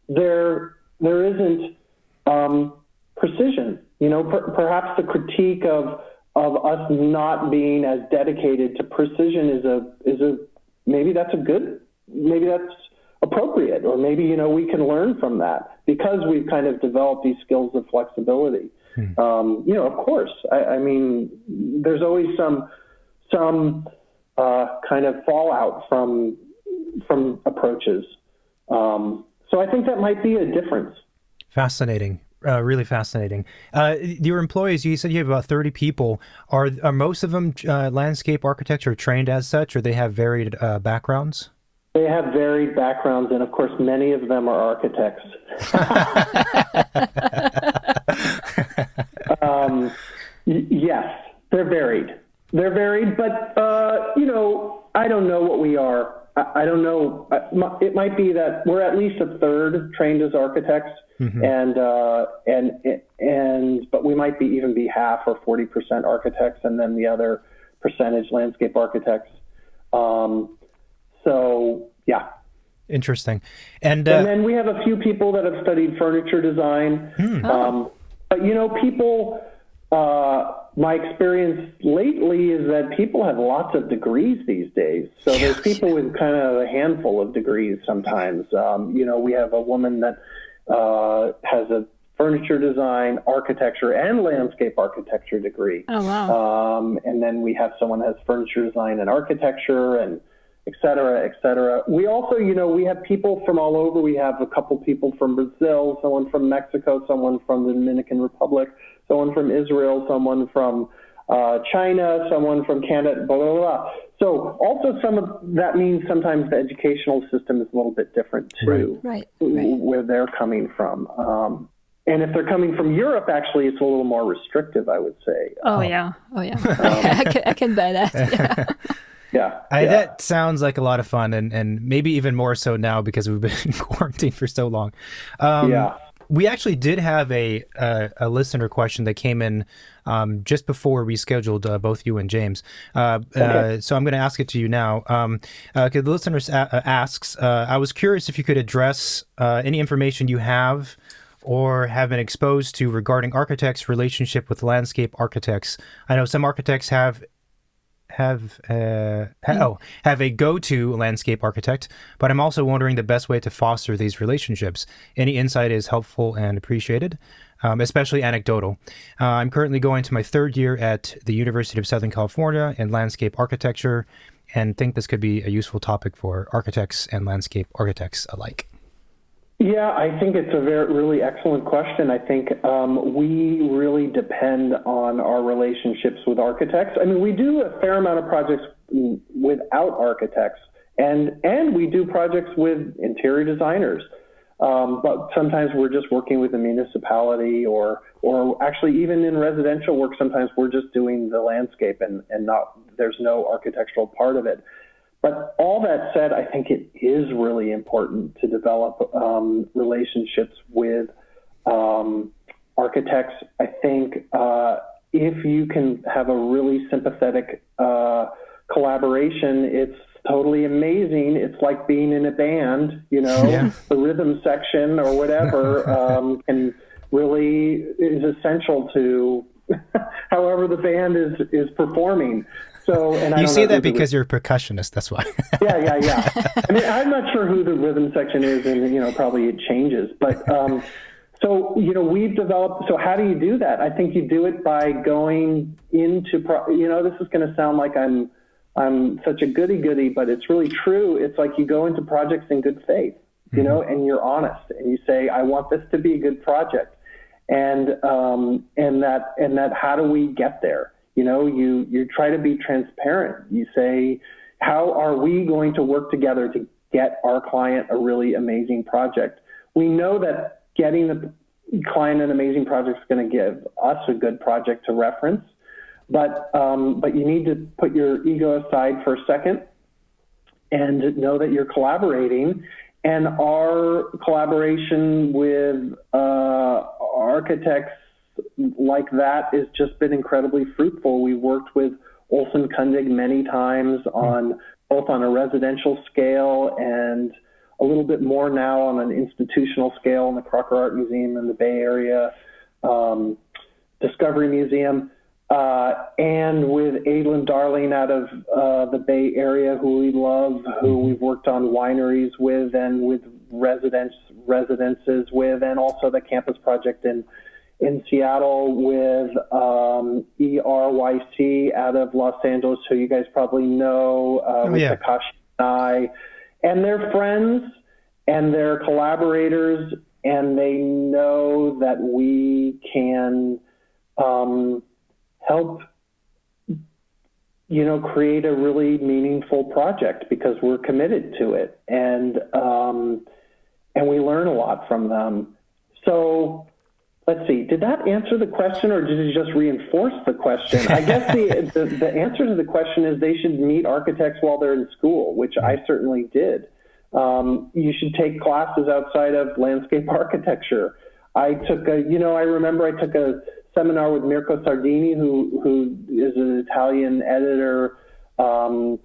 Speaker 2: there isn't precision. Perhaps the critique of us not being as dedicated to precision is a maybe that's appropriate, or maybe we can learn from that because we've kind of developed these skills of flexibility. Of course, I mean, there's always some kind of fallout from approaches. So I think that might be a difference.
Speaker 1: Fascinating. Really fascinating. Your employees, you said you have about 30 people. Are most of them landscape architecture trained as such, or they have varied backgrounds?
Speaker 2: They have varied backgrounds, and of course, many of them are architects. Yes, they're varied. They're varied, but I don't know what we are. I don't know. It might be that we're at least a third trained as architects, but we might even be half or 40% architects, and then the other percentage landscape architects. So yeah.
Speaker 1: Interesting.
Speaker 2: And then we have a few people that have studied furniture design. But people, my experience lately is that people have lots of degrees these days. So there's people with kind of a handful of degrees sometimes. We have a woman that has a furniture design, architecture, and landscape architecture degree.
Speaker 3: Oh, wow.
Speaker 2: And then we have someone that has furniture design and architecture, and et cetera, et cetera. We also, we have people from all over. We have a couple people from Brazil, someone from Mexico, someone from the Dominican Republic, someone from Israel, someone from China, someone from Canada, blah, blah, blah. So also some of that means sometimes the educational system is a little bit different too,
Speaker 3: right.
Speaker 2: Where they're coming from. And if they're coming from Europe, actually, it's a little more restrictive, I would say.
Speaker 3: Oh, yeah. I can buy that. Yeah.
Speaker 1: That sounds like a lot of fun, and maybe even more so now because we've been in quarantine for so long. We actually did have a listener question that came in just before we scheduled both you and James. Okay. So I'm going to ask it to you now. The listener asks, I was curious if you could address any information you have or have been exposed to regarding architects' relationship with landscape architects. I know some architects have a go-to landscape architect, but I'm also wondering the best way to foster these relationships. Any insight is helpful and appreciated, especially anecdotal. I'm currently going to my third year at the University of Southern California in landscape architecture, and think this could be a useful topic for architects and landscape architects alike.
Speaker 2: Yeah, I think it's a really excellent question. I think we really depend on our relationships with architects. I mean, we do a fair amount of projects without architects, and we do projects with interior designers. But sometimes we're just working with the municipality, or actually even in residential work, sometimes we're just doing the landscape and there's no architectural part of it. But all that said, I think it is really important to develop relationships with architects. I think if you can have a really sympathetic collaboration, it's totally amazing. It's like being in a band, the rhythm section or whatever can really is essential to however the band is performing. So, and
Speaker 1: you say that because you're a percussionist, that's why.
Speaker 2: Yeah. I mean, I'm not sure who the rhythm section is, and, probably it changes. But so, we've developed, so how do you do that? I think you do it by going into, this is going to sound like I'm such a goody-goody, but it's really true. It's like you go into projects in good faith, and you're honest, and you say, I want this to be a good project. And that how do we get there? You try to be transparent. You say, how are we going to work together to get our client a really amazing project? We know that getting the client an amazing project is going to give us a good project to reference, but you need to put your ego aside for a second and know that you're collaborating. And our collaboration with architects like that has just been incredibly fruitful. We've worked with Olsen Kundig many times both on a residential scale and a little bit more now on an institutional scale in the Crocker Art Museum in the Bay Area, Discovery Museum, and with Adlin Darling out of the Bay Area, who we love, who we've worked on wineries with and with residences with, and also the campus project in Seattle with ERYC out of Los Angeles, who you guys probably know, with Takashi and I. And they're friends and they're collaborators, and they know that we can help create a really meaningful project because we're committed to it, and we learn a lot from them. So let's see, did that answer the question, or did it just reinforce the question? I guess the answer to the question is they should meet architects while they're in school, which I certainly did. You should take classes outside of landscape architecture. I remember I took a seminar with Mirko Sardini, who is an Italian editor, and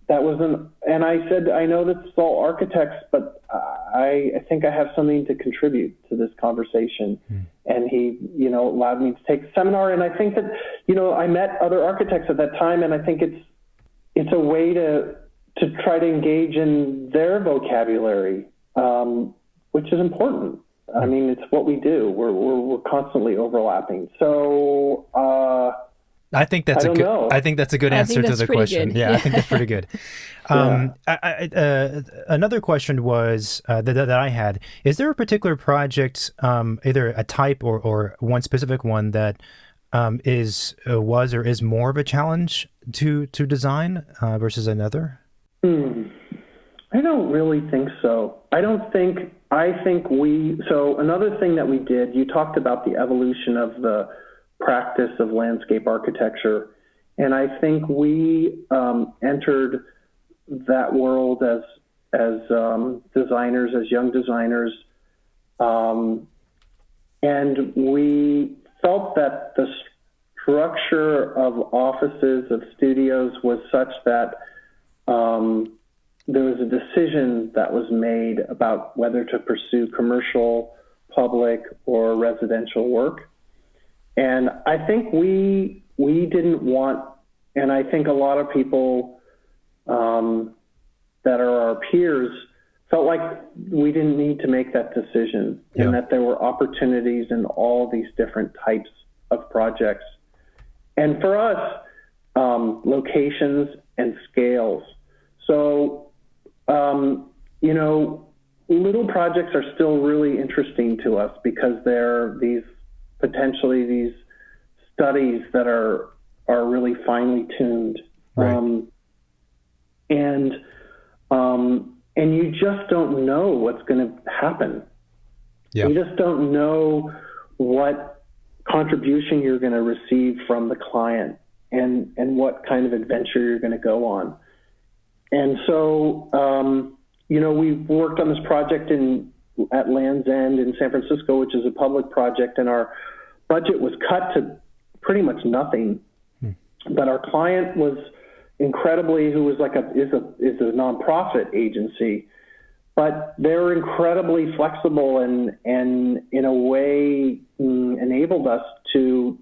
Speaker 2: that was and I said, I know this is all architects, but I think I have something to contribute to this conversation. And he, allowed me to take a seminar. And I think that, I met other architects at that time, and I think it's a way to try to engage in their vocabulary, which is important. I mean, it's what we do. We're constantly overlapping. So,
Speaker 1: I think that's a good answer to the question.
Speaker 3: Good.
Speaker 1: Yeah, I think that's pretty good. Another question was that I had: is there a particular project, either a type or one specific one that was or is more of a challenge to design versus another?
Speaker 2: I don't really think so. So another thing that we did, you talked about the evolution of the practice of landscape architecture, and I think we entered that world as designers, as young designers, and we felt that the structure of offices, of studios, was such that there was a decision that was made about whether to pursue commercial, public, or residential work. And I think we didn't want, and I think a lot of people that are our peers felt like we didn't need to make that decision, and that there were opportunities in all these different types of projects. And for us, locations and scales. So, little projects are still really interesting to us because they're potentially these studies that are really finely tuned.
Speaker 1: Right.
Speaker 2: And you just don't know what's going to happen.
Speaker 1: Yeah.
Speaker 2: You just don't know what contribution you're going to receive from the client and what kind of adventure you're going to go on. And so, we worked on this project at Land's End in San Francisco, which is a public project, and our budget was cut to pretty much nothing. But our client was who was is a nonprofit agency, but they're incredibly flexible and in a way enabled us to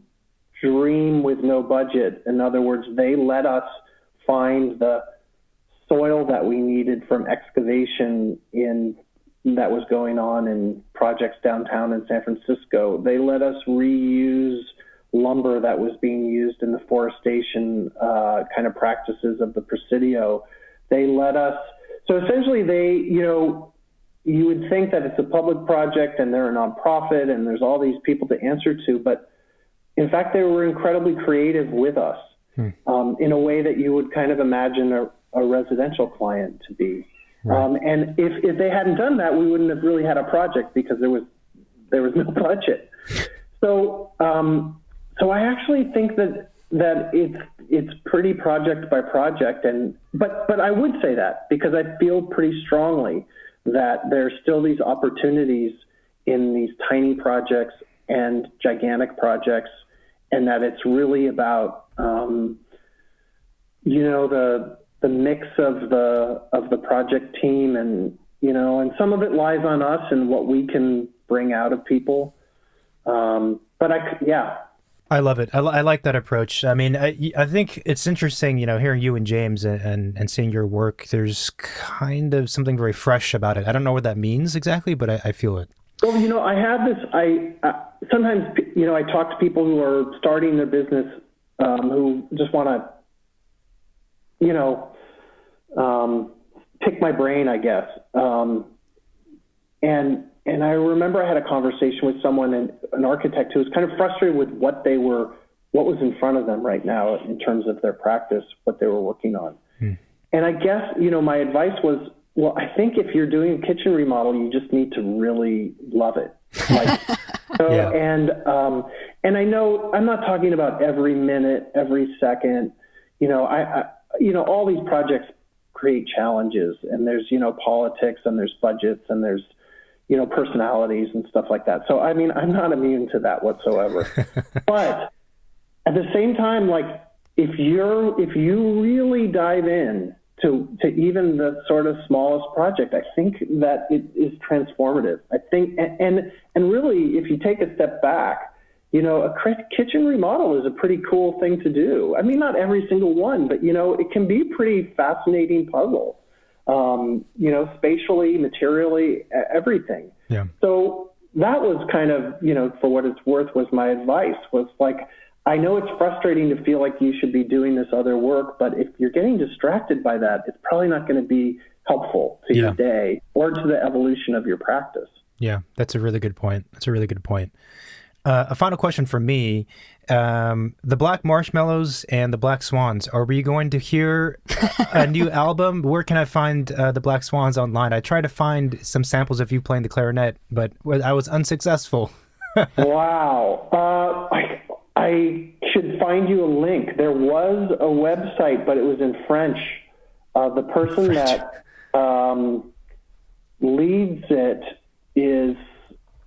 Speaker 2: dream with no budget. In other words, they let us find the soil that we needed from excavation that was going on in projects downtown in San Francisco. They let us reuse lumber that was being used in the forestation kind of practices of the Presidio. They let us, so essentially you would think that it's a public project and they're a nonprofit and there's all these people to answer to, but in fact, they were incredibly creative with us in a way that you would kind of imagine a residential client to be. Right. And if they hadn't done that, we wouldn't have really had a project because there was no budget. So I actually think that it's pretty project by project, but I would say that because I feel pretty strongly that there's still these opportunities in these tiny projects and gigantic projects, and that it's really about the mix of the project team, and some of it lies on us and what we can bring out of people.
Speaker 1: I love it. I like that approach. I mean, I think it's interesting, hearing you and James and seeing your work. There's kind of something very fresh about it. I don't know what that means exactly, but I feel it.
Speaker 2: Well, I have this. Sometimes I talk to people who are starting their business, who just want to, pick my brain, I guess. And I remember I had a conversation with someone, an architect, who was kind of frustrated with what they were what was in front of them right now in terms of their practice, what they were working on. And I guess, my advice was, well, I think if you're doing a kitchen remodel, you just need to really love it. Like,
Speaker 1: Yeah.
Speaker 2: And I know I'm not talking about every minute, every second. All these projects create challenges, and there's, politics, and there's budgets, and there's, personalities and stuff like that. So, I mean, I'm not immune to that whatsoever. But at the same time, like, if you really dive in to even the sort of smallest project, I think that it is transformative. I think, and really, if you take a step back, a kitchen remodel is a pretty cool thing to do. I mean, not every single one, but, it can be a pretty fascinating puzzle, spatially, materially, everything.
Speaker 1: Yeah.
Speaker 2: So that was kind of, for what it's worth, was my advice, was like, I know it's frustrating to feel like you should be doing this other work, but if you're getting distracted by that, it's probably not going to be helpful to your day or to the evolution of your practice.
Speaker 1: Yeah, that's a really good point. A final question for me. The Black Marshmallows and the Black Swans, are we going to hear a new album? Where can I find the Black Swans online? I tried to find some samples of you playing the clarinet, but I was unsuccessful.
Speaker 2: Wow. I should find you a link. There was a website, but it was in French. The person that leads it is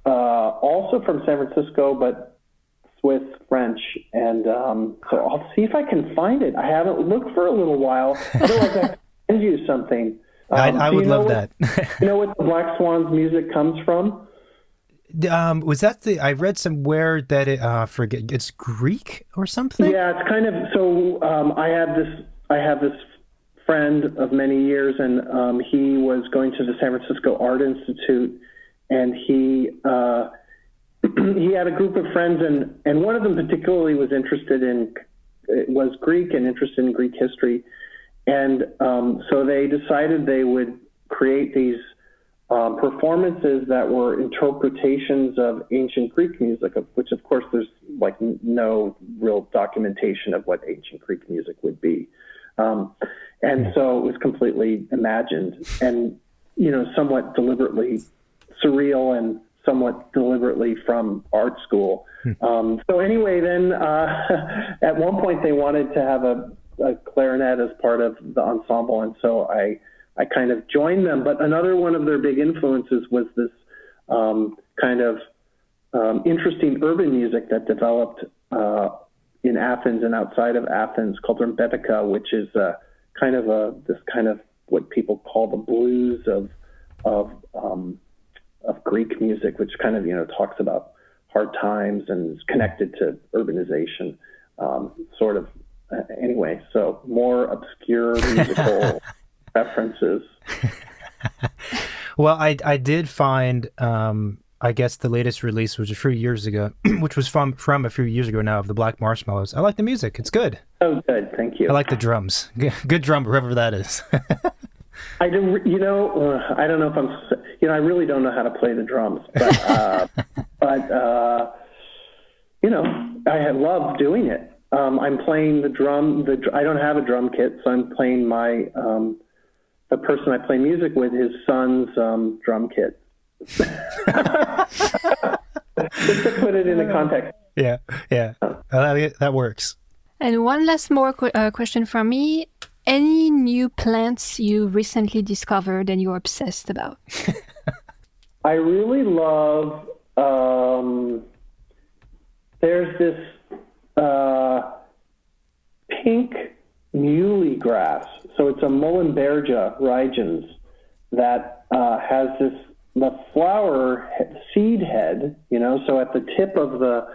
Speaker 2: also from San Francisco, but Swiss French. And so I'll see if I can find it. I haven't looked for a little while. Otherwise, I can send you something.
Speaker 1: I would love that.
Speaker 2: You know what the Black Swans music comes from?
Speaker 1: Was that I read somewhere that forget, it's Greek or something?
Speaker 2: Yeah, it's kind of, so I have this friend of many years, and he was going to the San Francisco Art Institute, and he had a group of friends, and one of them particularly was Greek and interested in Greek history. And so they decided they would create these performances that were interpretations of ancient Greek music, of which, of course, there's like no real documentation of what ancient Greek music would be. And so it was completely imagined and, somewhat deliberately surreal and somewhat deliberately from art school. So anyway, then at one point they wanted to have a clarinet as part of the ensemble, and so I kind of joined them. But another one of their big influences was this kind of interesting urban music that developed in Athens and outside of Athens called Rembetika, which is this kind of what people call the blues of Greek music, which kind of talks about hard times and is connected to urbanization, sort of. Anyway, so more obscure musical references.
Speaker 1: Well, I did find, I guess the latest release was a few years ago, which was from a few years ago now, of the Black Marshmallows. I like the music; it's good.
Speaker 2: Oh, good, thank you.
Speaker 1: I like the drums. Good drummer, whoever that is.
Speaker 2: I don't, I don't know if I'm, I really don't know how to play the drums, but I love doing it. I'm playing the drum. I don't have a drum kit, so I'm playing the person I play music with, his son's drum kit. Just to put it into context.
Speaker 1: Yeah. That works.
Speaker 3: And one last more question from me. Any new plants you recently discovered and you're obsessed about?
Speaker 2: I really love, there's this pink muley grass. So it's a Mullenbergia rigens that has the flower seed head, so at the tip of the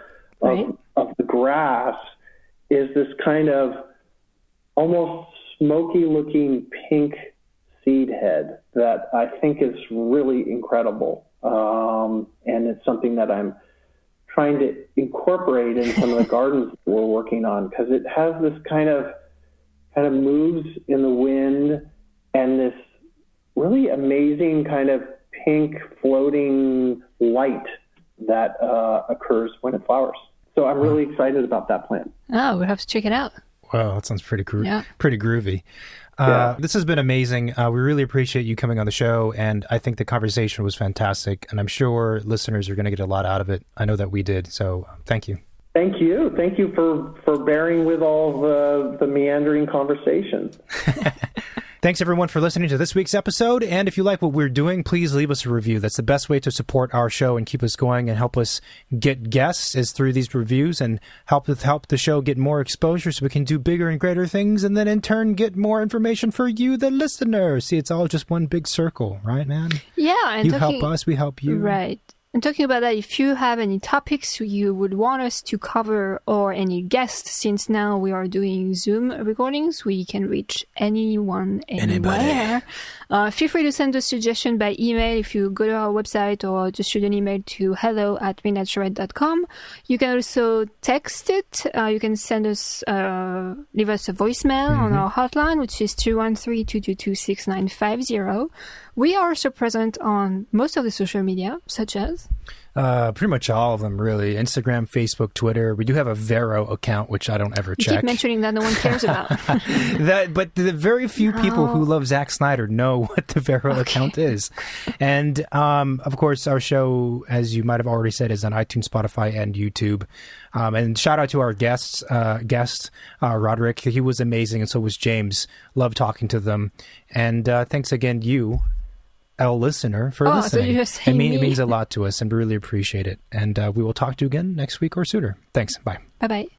Speaker 2: grass is this kind of almost smoky looking pink seed head that I think is really incredible. And it's something that I'm trying to incorporate in some of the gardens that we're working on, because it has this kind of moves in the wind and this really amazing kind of pink floating light that occurs when it flowers. So I'm really excited about that plan.
Speaker 3: Oh, we'll have to check it out.
Speaker 1: Wow, that sounds pretty
Speaker 3: Yeah.
Speaker 1: pretty groovy. This has been amazing. We really appreciate you coming on the show, and I think the conversation was fantastic, and I'm sure listeners are going to get a lot out of it. I know that we did, so thank you.
Speaker 2: Thank you. Thank you for bearing with all the meandering conversations.
Speaker 1: Thanks, everyone, for listening to this week's episode. And if you like what we're doing, please leave us a review. That's the best way to support our show and keep us going and help us get guests is through these reviews and help the show get more exposure so we can do bigger and greater things and then in turn get more information for you, the listener. See, it's all just one big circle, right, man?
Speaker 3: Yeah. And
Speaker 1: you help us, we help you.
Speaker 3: Right. And talking about that, if you have any topics you would want us to cover or any guests, since now we are doing Zoom recordings, we can reach anyone, anywhere. Feel free to send a suggestion by email if you go to our website or just shoot an email to hello@midnightcharette.com. You can also text it. You can send us, leave us a voicemail on our hotline, which is 213-222-6950. We are also present on most of the social media, such as?
Speaker 1: Pretty much all of them, really. Instagram, Facebook, Twitter. We do have a Vero account, which I don't ever
Speaker 3: You
Speaker 1: check.
Speaker 3: keep mentioning that no one cares about.
Speaker 1: But the very few people who love Zack Snyder know what the Vero account is. And, of course, our show, as you might have already said, is on iTunes, Spotify, and YouTube. And shout out to our guest, Roderick. He was amazing, and so was James. Love talking to them. And thanks again, you, our listener, for listening.
Speaker 3: So it
Speaker 1: means a lot to us, and we really appreciate it. And we will talk to you again next week or sooner. Thanks. Bye.
Speaker 3: Bye-bye.